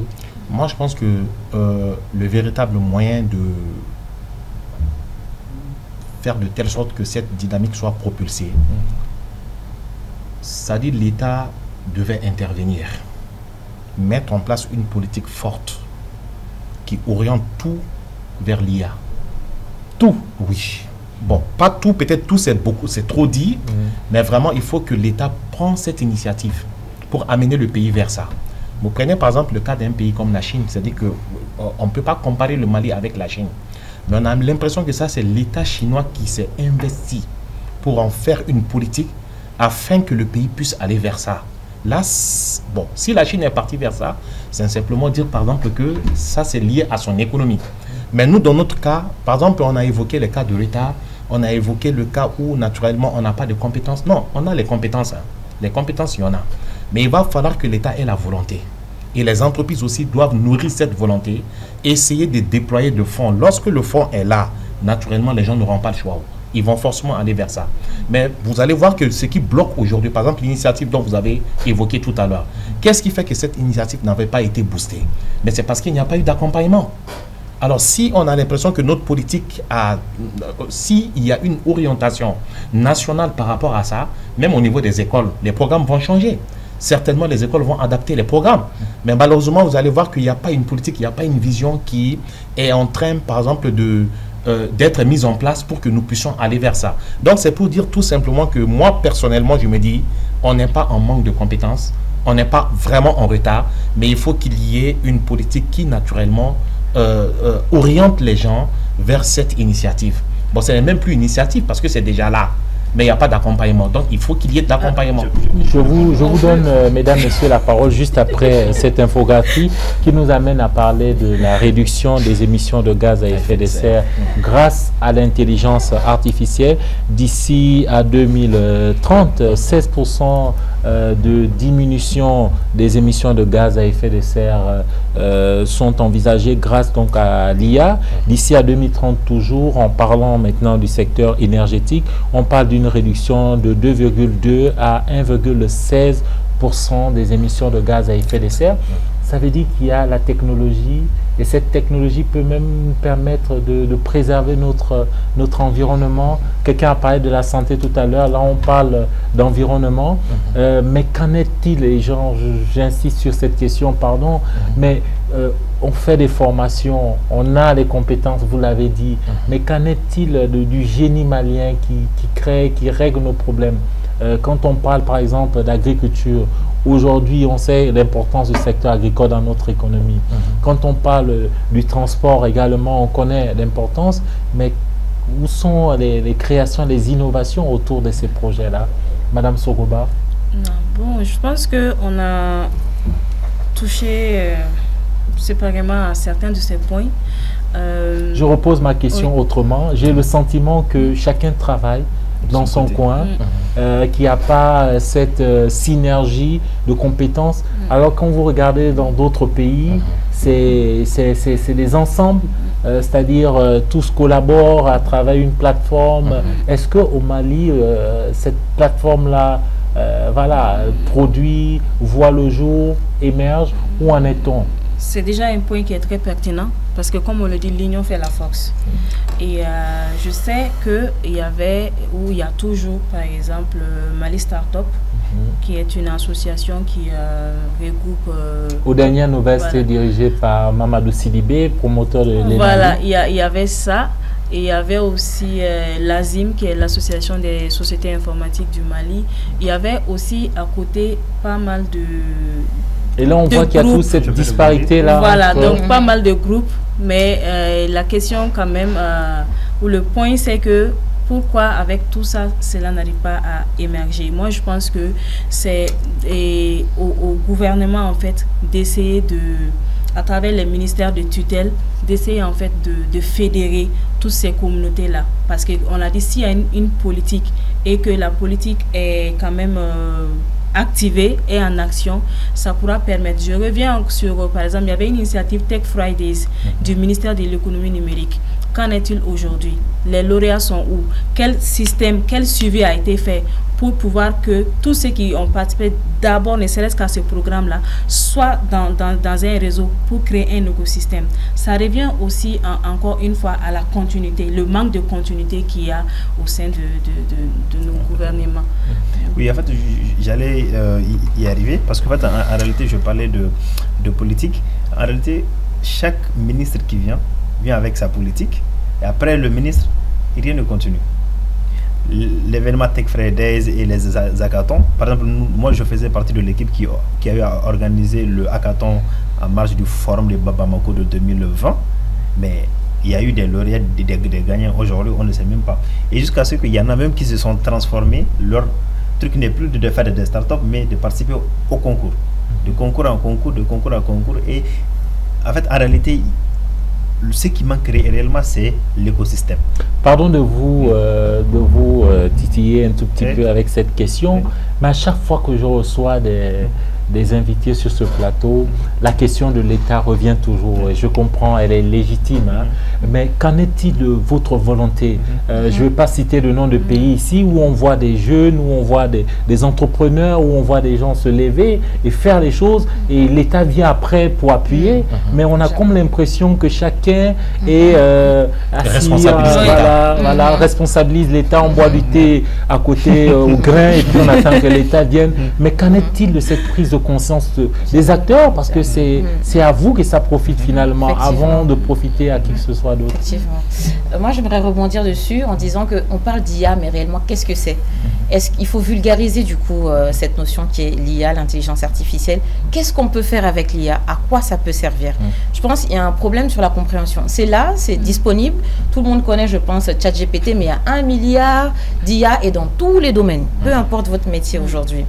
Moi, je pense que le véritable moyen de faire de telle sorte que cette dynamique soit propulsée, c'est-à-dire l'État devait intervenir, mettre en place une politique forte qui oriente tout vers l'IA. Tout, oui. Bon, pas tout, peut-être tout, c'est trop dit, mais vraiment, il faut que l'État prenne cette initiative pour amener le pays vers ça. Vous prenez par exemple le cas d'un pays comme la Chine, c'est-à-dire qu'on ne peut pas comparer le Mali avec la Chine. Mais on a l'impression que ça, c'est l'État chinois qui s'est investi pour en faire une politique afin que le pays puisse aller vers ça. Là, bon, si la Chine est partie vers ça, c'est simplement dire, par exemple, que ça, c'est lié à son économie. Mais nous, dans notre cas, par exemple, on a évoqué le cas de l'État, on a évoqué le cas où, naturellement, on n'a pas de compétences. Non, on a les compétences. Hein. Les compétences, il y en a. Mais il va falloir que l'État ait la volonté. Et les entreprises aussi doivent nourrir cette volonté, essayer de déployer le fonds. Lorsque le fonds est là, naturellement, les gens n'auront pas le choix. Ils vont forcément aller vers ça. Mais vous allez voir que ce qui bloque aujourd'hui, par exemple l'initiative dont vous avez évoqué tout à l'heure, qu'est-ce qui fait que cette initiative n'avait pas été boostée? Mais c'est parce qu'il n'y a pas eu d'accompagnement. Alors si on a l'impression que notre politique a... S'il y a une orientation nationale par rapport à ça, même au niveau des écoles, les programmes vont changer. Certainement, les écoles vont adapter les programmes. Mais malheureusement, vous allez voir qu'il n'y a pas une politique, il n'y a pas une vision qui est en train, par exemple, d'être mise en place pour que nous puissions aller vers ça. Donc c'est pour dire tout simplement que moi personnellement je me dis on n'est pas en manque de compétences, on n'est pas vraiment en retard, mais il faut qu'il y ait une politique qui naturellement oriente les gens vers cette initiative. Bon, ce n'est même plus une initiative parce que c'est déjà là, mais il n'y a pas d'accompagnement. Donc il faut qu'il y ait de l'accompagnement. Je vous donne, mesdames, messieurs, la parole juste après cette infographie qui nous amène à parler de la réduction des émissions de gaz à effet de serre grâce à l'intelligence artificielle. D'ici à 2030, 16% de diminution des émissions de gaz à effet de serre sont envisagées grâce donc à l'IA. D'ici à 2030 toujours, en parlant maintenant du secteur énergétique, on parle d'une réduction de 2,2 à 1,16% des émissions de gaz à effet de serre. Ça veut dire qu'il y a la technologie et cette technologie peut même permettre de préserver notre environnement. Quelqu'un a parlé de la santé tout à l'heure, là on parle d'environnement, mais qu'en est-il? Et j'insiste sur cette question, pardon, mais on fait des formations, on a les compétences, vous l'avez dit, mais qu'en est-il du génie malien qui règle nos problèmes? Quand on parle par exemple d'agriculture, aujourd'hui on sait l'importance du secteur agricole dans notre économie. Quand on parle du transport également, on connaît l'importance, mais où sont les créations, les innovations autour de ces projets-là? Madame Sogoba? Bon, je pense qu'on a touché séparément à certains de ces points. Je repose ma question autrement. J'ai le sentiment que chacun travaille dans son coin, qu'il n'y a pas cette synergie de compétences. Alors quand vous regardez dans d'autres pays, c'est des ensembles, c'est-à-dire tous collaborent à travers une plateforme. Est-ce qu'au Mali, cette plateforme-là voilà, produit, voit le jour, émerge? Où en est-on? C'est déjà un point qui est très pertinent parce que comme on le dit, l'union fait la force. Et je sais qu'il y avait, ou il y a toujours, par exemple, Mali Startup, qui est une association qui regroupe... Aux dernières nouvelles, c'était dirigé par Mamadou Sidibé, promoteur de l'énergie. Voilà, il y avait ça. Et il y avait aussi l'ASIM, qui est l'Association des sociétés informatiques du Mali. Il y avait aussi à côté pas mal de... Et là, on voit qu'il y a toute cette disparité-là. Voilà, donc pas mal de groupes. Mais la question quand même, ou le point, c'est que pourquoi avec tout ça, cela n'arrive pas à émerger? Moi, je pense que c'est au gouvernement, en fait, d'essayer de, à travers les ministères de tutelle, d'essayer en fait de fédérer toutes ces communautés-là. Parce qu'on a dit, s'il y a une politique et que la politique est quand même activée et en action, ça pourra permettre. Je reviens sur, par exemple, il y avait une initiative Tech Fridays du ministère de l'économie numérique. Qu'en est-il aujourd'hui? Les lauréats sont où? Quel système, quel suivi a été fait pour pouvoir que tous ceux qui ont participé d'abord, ne serait-ce qu'à ce programme-là, soient dans un réseau pour créer un écosystème. Ça revient aussi, encore une fois, à la continuité, le manque de continuité qu'il y a au sein de nos gouvernements. Oui, en fait, j'allais y arriver, parce qu'en fait, en réalité, je parlais de politique. En réalité, chaque ministre qui vient avec sa politique, et après le ministre, rien ne continue. L'événement Tech Fridays et les hackathons, par exemple, moi je faisais partie de l'équipe qui avait organisé le hackathon en marge du forum de Bamako de 2020, mais il y a eu des lauréats, des gagnants. Aujourd'hui, on ne sait même pas. Et jusqu'à ce qu'il y en a même qui se sont transformés, leur truc n'est plus de faire des startups, mais de participer au concours. De concours en concours, de concours en concours. Et en fait, en réalité, ce qui manque réellement, c'est l'écosystème. Pardon de vous titiller un tout petit peu avec cette question, mais à chaque fois que je reçois des invités sur ce plateau, la question de l'État revient toujours. Et je comprends, elle est légitime. Hein, mais qu'en est-il de votre volonté? Je ne vais pas citer de nom de pays ici où on voit des jeunes, où on voit des entrepreneurs, où on voit des gens se lever et faire les choses, et l'État vient après pour appuyer. Mais on a comme l'impression que chacun est assis, responsabilise l'État, on boit du thé à côté au grain et puis on attend que l'État vienne. Mais qu'en est-il de cette prise de conscience des acteurs? Parce que c'est à vous que ça profite finalement, avant de profiter à qui que ce soit d'autre. Effectivement. Moi, j'aimerais rebondir dessus en disant qu'on parle d'IA, mais réellement, qu'est-ce que c'est? Est-ce qu'il faut vulgariser du coup cette notion qui est l'IA, l'intelligence artificielle? Qu'est-ce qu'on peut faire avec l'IA? À quoi ça peut servir? Je pense qu'il y a un problème sur la compréhension. C'est là, c'est disponible. Tout le monde connaît, je pense, ChatGPT, mais il y a 1 milliard d'IA et dans tous les domaines, peu importe votre métier aujourd'hui.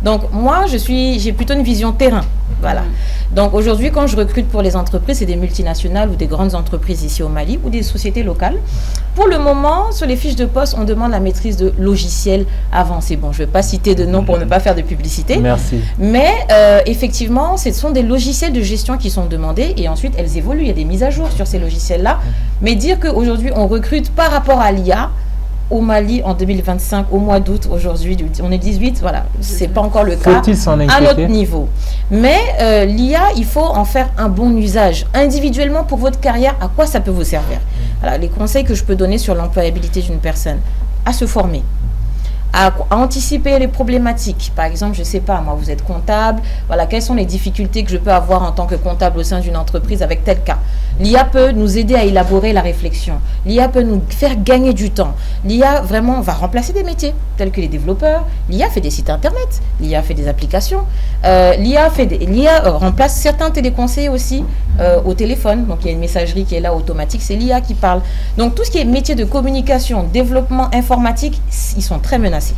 Donc moi, j'ai plutôt une vision terrain. Voilà. Donc aujourd'hui, quand je recrute pour les entreprises, c'est des multinationales ou des grandes entreprises ici au Mali ou des sociétés locales. Pour le moment, sur les fiches de poste, on demande la maîtrise de logiciels avancés. Bon, je ne vais pas citer de nom pour ne pas faire de publicité. Merci. Mais effectivement, ce sont des logiciels de gestion qui sont demandés et ensuite, elles évoluent. Il y a des mises à jour sur ces logiciels-là. Mais dire qu'aujourd'hui, on recrute par rapport à l'IA, au Mali en 2025, au mois d'août, aujourd'hui, on est 18, voilà, c'est pas encore le cas à notre niveau. Mais l'IA, il faut en faire un bon usage. Individuellement, pour votre carrière, à quoi ça peut vous servir? Voilà, les conseils que je peux donner sur l'employabilité d'une personne, à se former, à anticiper les problématiques. Par exemple, je ne sais pas, moi, vous êtes comptable, voilà, quelles sont les difficultés que je peux avoir en tant que comptable au sein d'une entreprise avec tel cas. L'IA peut nous aider à élaborer la réflexion. L'IA peut nous faire gagner du temps. L'IA, vraiment, va remplacer des métiers, tels que les développeurs. L'IA fait des sites internet. L'IA fait des applications. L'IA remplace certains téléconseillers aussi au téléphone. Donc, il y a une messagerie qui est là automatique. C'est l'IA qui parle. Donc, tout ce qui est métier de communication, développement informatique, ils sont très menacés.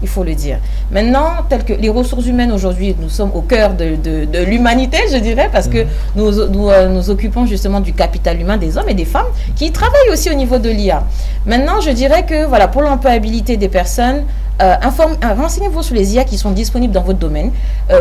Il faut le dire. Maintenant, tel que les ressources humaines aujourd'hui, nous sommes au cœur de l'humanité, je dirais, parce que nous occupons justement du capital humain des hommes et des femmes qui travaillent aussi au niveau de l'IA. Maintenant, je dirais que voilà, pour l'employabilité des personnes, renseignez-vous sur les IA qui sont disponibles dans votre domaine,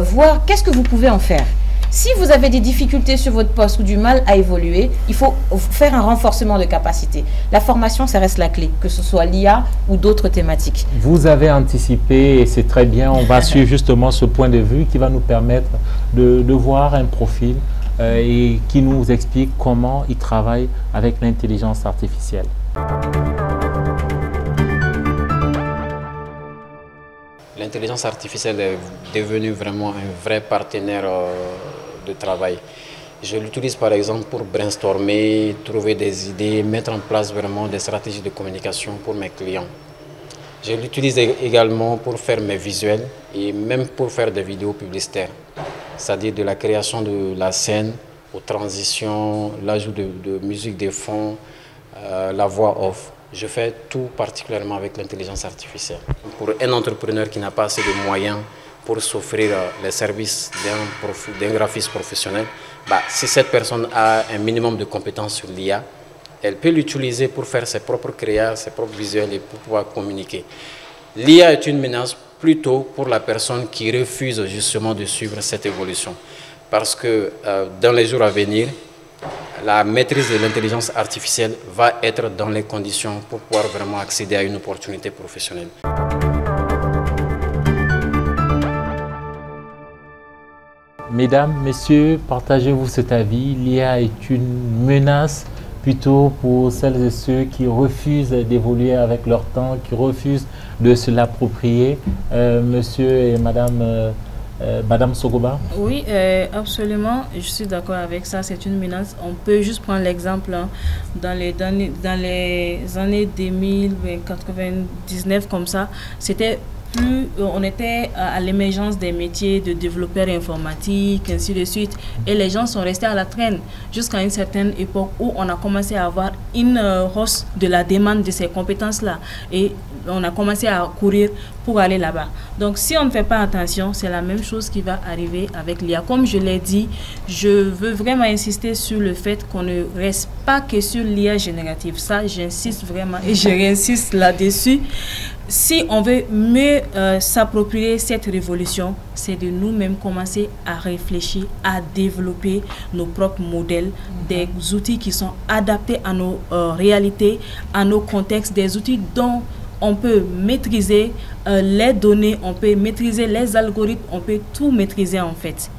voir qu'est-ce que vous pouvez en faire. Si vous avez des difficultés sur votre poste ou du mal à évoluer, il faut faire un renforcement de capacité. La formation, ça reste la clé, que ce soit l'IA ou d'autres thématiques. Vous avez anticipé et c'est très bien. On va suivre justement ce point de vue qui va nous permettre de voir un profil et qui nous explique comment il travaille avec l'intelligence artificielle. L'intelligence artificielle est devenue vraiment un vrai partenaire de travail. Je l'utilise par exemple pour brainstormer, trouver des idées, mettre en place vraiment des stratégies de communication pour mes clients. Je l'utilise également pour faire mes visuels et même pour faire des vidéos publicitaires, c'est-à-dire de la création de la scène aux transitions, l'ajout de musique de fond, la voix off. Je fais tout particulièrement avec l'intelligence artificielle. Pour un entrepreneur qui n'a pas assez de moyens pour s'offrir les services d'un graphiste professionnel, si cette personne a un minimum de compétences sur l'IA, elle peut l'utiliser pour faire ses propres créas, ses propres visuels et pour pouvoir communiquer. L'IA est une menace plutôt pour la personne qui refuse justement de suivre cette évolution. Parce que dans les jours à venir, la maîtrise de l'intelligence artificielle va être dans les conditions pour pouvoir vraiment accéder à une opportunité professionnelle. Mesdames, messieurs, partagez-vous cet avis. L'IA est une menace plutôt pour celles et ceux qui refusent d'évoluer avec leur temps, qui refusent de se l'approprier. Monsieur et Madame Sogoba? Oui, absolument, je suis d'accord avec ça, c'est une menace. On peut juste prendre l'exemple dans les années 2000, 99 comme ça, c'était on était à l'émergence des métiers de développeurs informatiques, ainsi de suite, et les gens sont restés à la traîne jusqu'à une certaine époque où on a commencé à avoir une hausse de la demande de ces compétences-là et on a commencé à courir pour aller là-bas. Donc si on ne fait pas attention, c'est la même chose qui va arriver avec l'IA. Comme je l'ai dit, je veux vraiment insister sur le fait qu'on ne reste pas que sur l'IA générative. Ça, j'insiste vraiment et je réinsiste là-dessus. Si on veut mieux s'approprier cette révolution, c'est de nous-mêmes commencer à réfléchir, à développer nos propres modèles, des outils qui sont adaptés à nos réalités, à nos contextes, des outils dont on peut maîtriser les données, on peut maîtriser les algorithmes, on peut tout maîtriser en fait.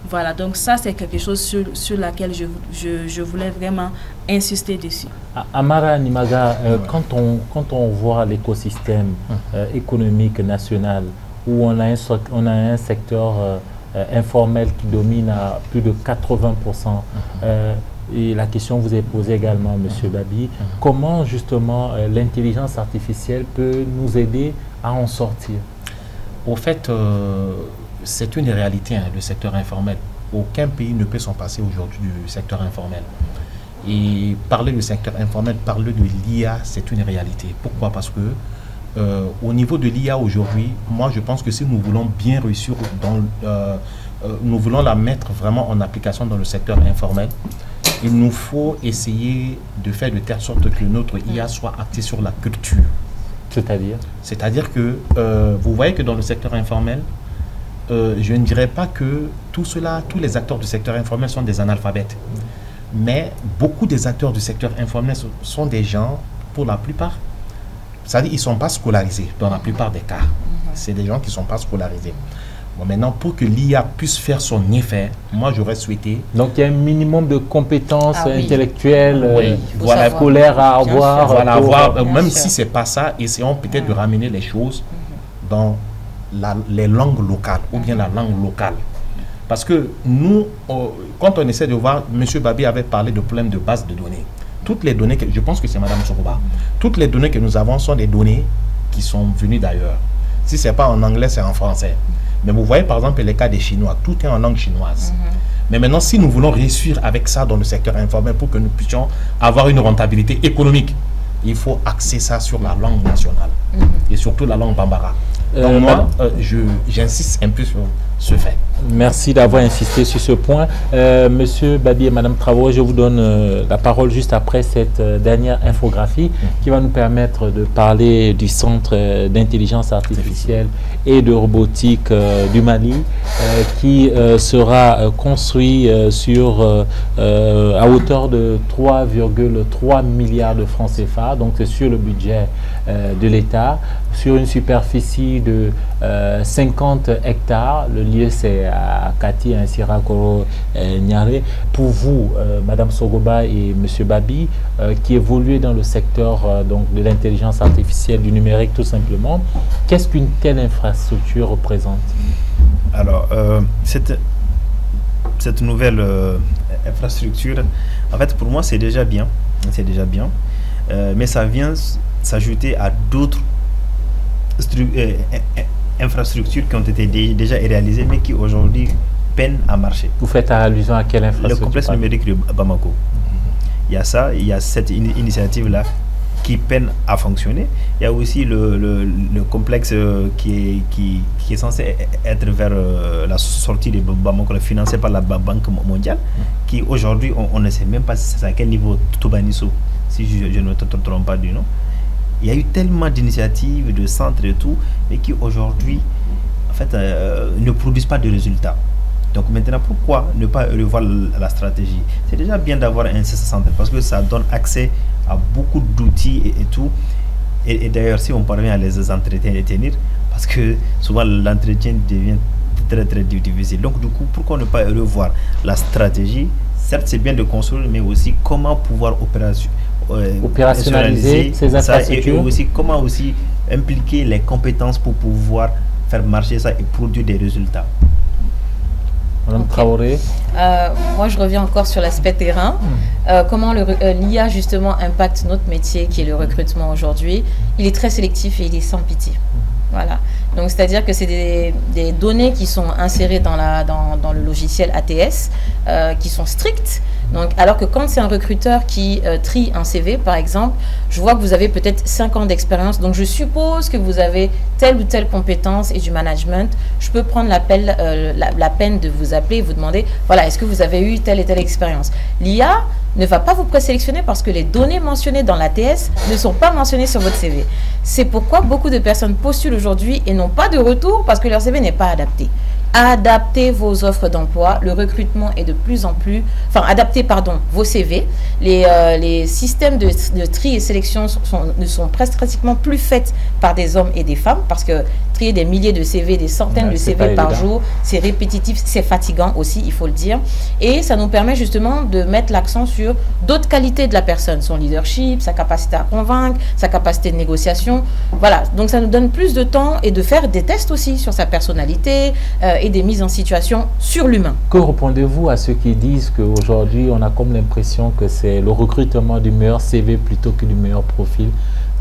Voilà, donc ça c'est quelque chose sur laquelle je voulais vraiment insister dessus. Amara Nimaga, quand on voit l'écosystème économique national où on a un secteur informel qui domine à plus de 80%, et la question vous est posée également, Monsieur Babi, comment justement l'intelligence artificielle peut nous aider à en sortir? Au fait, c'est une réalité, le secteur informel. Aucun pays ne peut s'en passer aujourd'hui du secteur informel. Et parler du secteur informel, parler de l'IA, c'est une réalité. Pourquoi? Parce que au niveau de l'IA aujourd'hui, moi je pense que si nous voulons bien réussir, nous voulons la mettre vraiment en application dans le secteur informel, il nous faut essayer de faire de telle sorte que notre IA soit axée sur la culture. C'est-à-dire? C'est-à-dire que vous voyez que dans le secteur informel, je ne dirais pas que tous les acteurs du secteur informel sont des analphabètes. Mais beaucoup des acteurs du secteur informel sont des gens, pour la plupart, c'est-à-dire qu'ils ne sont pas scolarisés dans la plupart des cas. C'est des gens qui ne sont pas scolarisés. Bon, maintenant, pour que l'IA puisse faire son effet, moi j'aurais souhaité... Donc il y a un minimum de compétences intellectuelles, scolaires à avoir. Même si ce n'est pas ça, essayons peut-être de ramener les choses dans les langues locales ou bien la langue locale. Parce que nous, quand on essaie de voir, M. Babi avait parlé de problème de base de données. Toutes les données, je pense que c'est Mme Sogoba, toutes les données que nous avons sont des données qui sont venues d'ailleurs. Si ce n'est pas en anglais, c'est en français. Mais vous voyez par exemple les cas des Chinois, tout est en langue chinoise. Mais maintenant, si nous voulons réussir avec ça dans le secteur informel pour que nous puissions avoir une rentabilité économique, il faut axer ça sur la langue nationale et surtout la langue bambara. Donc moi, j'insiste un peu sur ce fait. Merci d'avoir insisté sur ce point. Monsieur Babi et Madame Traoré, je vous donne la parole juste après cette dernière infographie qui va nous permettre de parler du Centre d'intelligence artificielle et de robotique du Mali qui sera construit à hauteur de 3,3 milliards de francs CFA, donc c'est sur le budget de l'État, sur une superficie de 50 hectares. Le lieu c'est à Kati, à Sirakoro, Niaré. Pour vous, Madame Sogoba et Monsieur Babi, qui évoluez dans le secteur donc de l'intelligence artificielle, du numérique tout simplement, qu'est-ce qu'une telle infrastructure représente? Alors, cette nouvelle infrastructures, en fait, pour moi, c'est déjà bien. C'est déjà bien. Mais ça vient s'ajouter à d'autres infrastructures qui ont été déjà réalisées, mais qui aujourd'hui peinent à marcher. Vous faites allusion à quelle infrastructure? Le complexe numérique de Bamako. Il y a ça, il y a cette initiative-là qui peine à fonctionner. Il y a aussi le complexe qui est censé être vers la sortie de Bamako, financé par la Banque mondiale, qui aujourd'hui, on ne sait même pas à quel niveau Toubanisso, si je ne me trompe pas du nom. Il y a eu tellement d'initiatives, de centres et tout, mais qui aujourd'hui, en fait, ne produisent pas de résultats. Donc maintenant, pourquoi ne pas revoir la stratégie? C'est déjà bien d'avoir un centre parce que ça donne accès à beaucoup d'outils et tout. Et d'ailleurs, si on parvient à les entretenir, parce que souvent l'entretien devient très difficile. Donc du coup, pourquoi ne pas revoir la stratégie? Certes, c'est bien de construire, mais aussi comment pouvoir opérationnaliser ces infrastructures, et aussi comment aussi impliquer les compétences pour pouvoir faire marcher ça et produire des résultats. Madame Traoré. Moi, je reviens encore sur l'aspect terrain. Comment l'IA, justement, impacte notre métier, qui est le recrutement aujourd'hui. Il est très sélectif et il est sans pitié. Voilà. Donc, c'est-à-dire que c'est des données qui sont insérées dans le logiciel ATS, qui sont strictes. Donc, alors que quand c'est un recruteur qui trie un CV, par exemple, je vois que vous avez peut-être 5 ans d'expérience. Donc, je suppose que vous avez telle ou telle compétence et du management. Je peux prendre la peine de vous appeler et vous demander, voilà, est-ce que vous avez eu telle et telle expérience? L'IA ne va pas vous présélectionner parce que les données mentionnées dans l'ATS ne sont pas mentionnées sur votre CV. C'est pourquoi beaucoup de personnes postulent aujourd'hui et n'ont pas de retour parce que leur CV n'est pas adapté. Adaptez vos offres d'emploi. Le recrutement est de plus en plus... Enfin, adaptez, pardon, vos CV. Les systèmes de tri et sélection ne sont pratiquement plus faits par des hommes et des femmes parce que trier des milliers de CV, des centaines de CV par jour, c'est répétitif, c'est fatigant aussi, il faut le dire. Et ça nous permet justement de mettre l'accent sur d'autres qualités de la personne, son leadership, sa capacité à convaincre, sa capacité de négociation. Voilà, donc ça nous donne plus de temps et de faire des tests aussi sur sa personnalité et des mises en situation sur l'humain. Que répondez-vous à ceux qui disent qu'aujourd'hui, on a comme l'impression que c'est le recrutement du meilleur CV plutôt que du meilleur profil?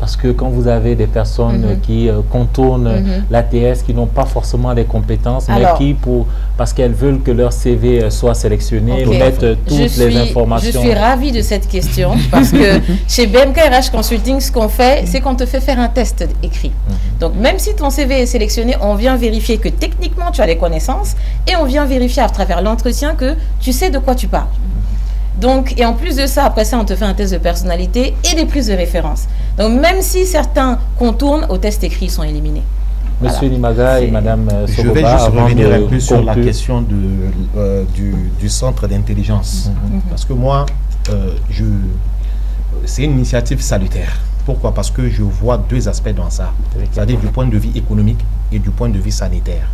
Parce que quand vous avez des personnes qui contournent l'ATS, qui n'ont pas forcément les compétences, mais qui, parce qu'elles veulent que leur CV soit sélectionné, mettent toutes les informations. Je suis ravie de cette question parce que chez BMK RH Consulting, ce qu'on fait, c'est qu'on te fait faire un test écrit. Donc, même si ton CV est sélectionné, on vient vérifier que techniquement, tu as les connaissances et on vient vérifier à travers l'entretien que tu sais de quoi tu parles. Donc, et en plus de ça, après ça, on te fait un test de personnalité et des prises de référence. Donc, même si certains contournent, au test écrit, ils sont éliminés. Monsieur Nimaga et Madame Soroba, je vais juste revenir un peu sur la question du centre d'intelligence. Parce que moi, c'est une initiative salutaire. Pourquoi? Parce que je vois deux aspects dans ça. C'est-à-dire du point de vue économique et du point de vue sanitaire.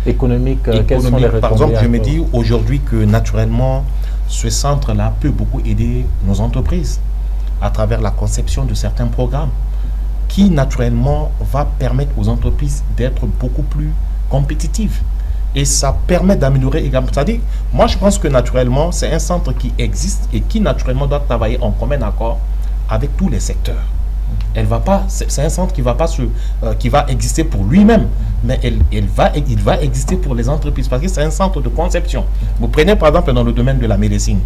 Économique, quels sont les retombées? Par exemple, je me dis aujourd'hui que naturellement, ce centre-là peut beaucoup aider nos entreprises à travers la conception de certains programmes qui, naturellement, va permettre aux entreprises d'être beaucoup plus compétitives. Et ça permet d'améliorer également. C'est-à-dire, moi, je pense que, naturellement, c'est un centre qui existe et qui, naturellement, doit travailler en commun accord avec tous les secteurs. C'est un centre qui va exister pour lui-même, mais il va exister pour les entreprises parce que c'est un centre de conception. Vous prenez par exemple dans le domaine de la médecine.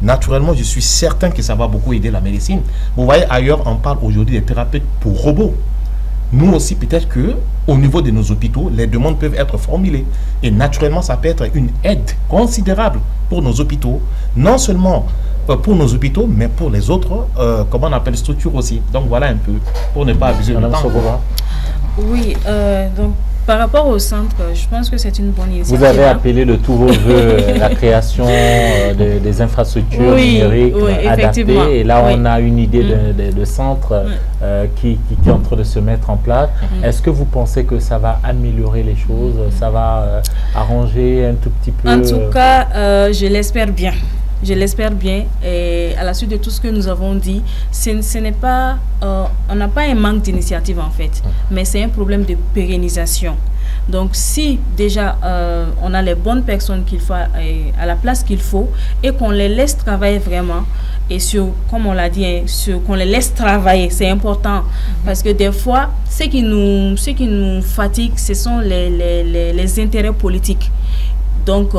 Naturellement, je suis certain que ça va beaucoup aider la médecine. Vous voyez, ailleurs, on parle aujourd'hui des thérapeutes pour robots. Nous aussi, peut-être que au niveau de nos hôpitaux, les demandes peuvent être formulées. Et naturellement, ça peut être une aide considérable pour nos hôpitaux, non seulement pour nos hôpitaux, mais pour les autres, comment on appelle, structures aussi. Donc voilà un peu, pour ne pas abuser du temps. Oui, donc par rapport au centre, je pense que c'est une bonne initiative. Vous avez appelé de tous vos voeux la création des infrastructures numériques adaptées. Et là, on a une idée de centre qui est en train de se mettre en place. Est-ce que vous pensez que ça va améliorer les choses? Ça va arranger un tout petit peu? En tout cas, je l'espère bien. Je l'espère bien, et à la suite de tout ce que nous avons dit, ce n'est pas, on n'a pas un manque d'initiative en fait, mais c'est un problème de pérennisation. Donc si déjà on a les bonnes personnes qu'il faut à la place qu'il faut et qu'on les laisse travailler vraiment, et comme on l'a dit, qu'on les laisse travailler, c'est important. Parce que des fois, ce qui nous fatigue, ce sont les intérêts politiques. Donc,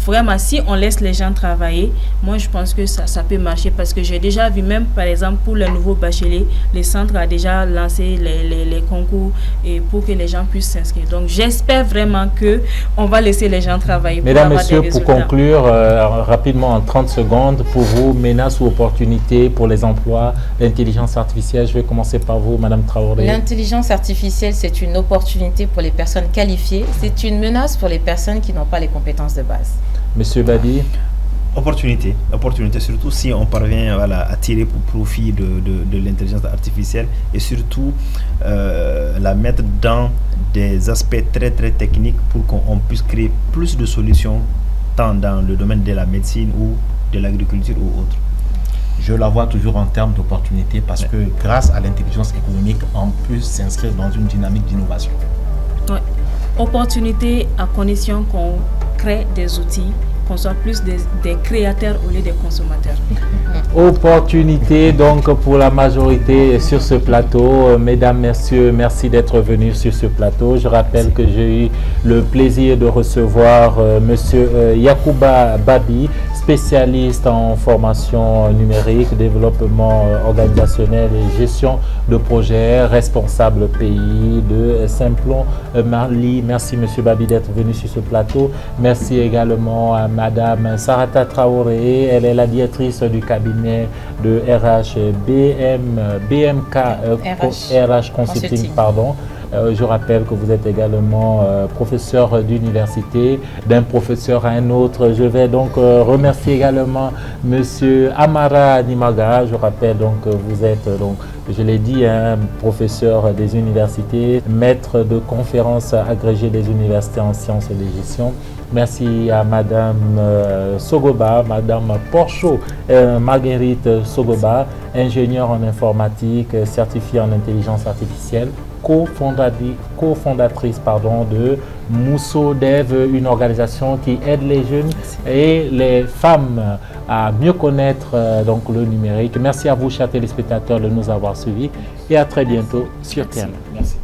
vraiment, si on laisse les gens travailler, moi, je pense que ça peut marcher. Parce que j'ai déjà vu, même, par exemple, pour les nouveaux bacheliers, les centres ont déjà lancé les concours et pour que les gens puissent s'inscrire. Donc, j'espère vraiment qu'on va laisser les gens travailler. Mesdames, Messieurs, pour conclure, rapidement, en 30 secondes, pour vous, menaces ou opportunités pour les emplois, l'intelligence artificielle, je vais commencer par vous, Madame Traoré. L'intelligence artificielle, c'est une opportunité pour les personnes qualifiées. C'est une menace pour les personnes qui n'ont pas les compétences de base. Monsieur Babi. Opportunité, surtout si on parvient à tirer pour profit de l'intelligence artificielle et surtout la mettre dans des aspects très très techniques pour qu'on puisse créer plus de solutions tant dans le domaine de la médecine ou de l'agriculture ou autre. Je la vois toujours en termes d'opportunité parce que grâce à l'intelligence économique, on peut s'inscrire dans une dynamique d'innovation. Ouais. Opportunité à condition qu'on crée des outils, qu'on soit plus des créateurs au lieu des consommateurs. Opportunité donc pour la majorité sur ce plateau. Mesdames, Messieurs, merci d'être venus sur ce plateau. Je rappelle que j'ai eu le plaisir de recevoir Monsieur Yacouba Babi, spécialiste en formation numérique, développement organisationnel et gestion de projets, responsable pays de Simplon Mali. Merci Monsieur Babi d'être venu sur ce plateau. Merci également à Madame Sarata Traoré. Elle est la directrice du cabinet de BMK RH Consulting, pardon. Je rappelle que vous êtes également professeur d'université, d'un professeur à un autre. Je vais donc remercier également Monsieur Amara Nimaga. Je rappelle donc que vous êtes, donc, je l'ai dit, un professeur des universités, maître de conférences agrégé des universités en sciences et de gestion. Merci à Madame Sogoba, Madame Porcho, Marguerite Sogoba, ingénieure en informatique, certifiée en intelligence artificielle, cofondatrice de Mousso Dev, une organisation qui aide les jeunes et les femmes à mieux connaître donc le numérique. Merci à vous, chers téléspectateurs, de nous avoir suivis et à très bientôt sur TN. Merci.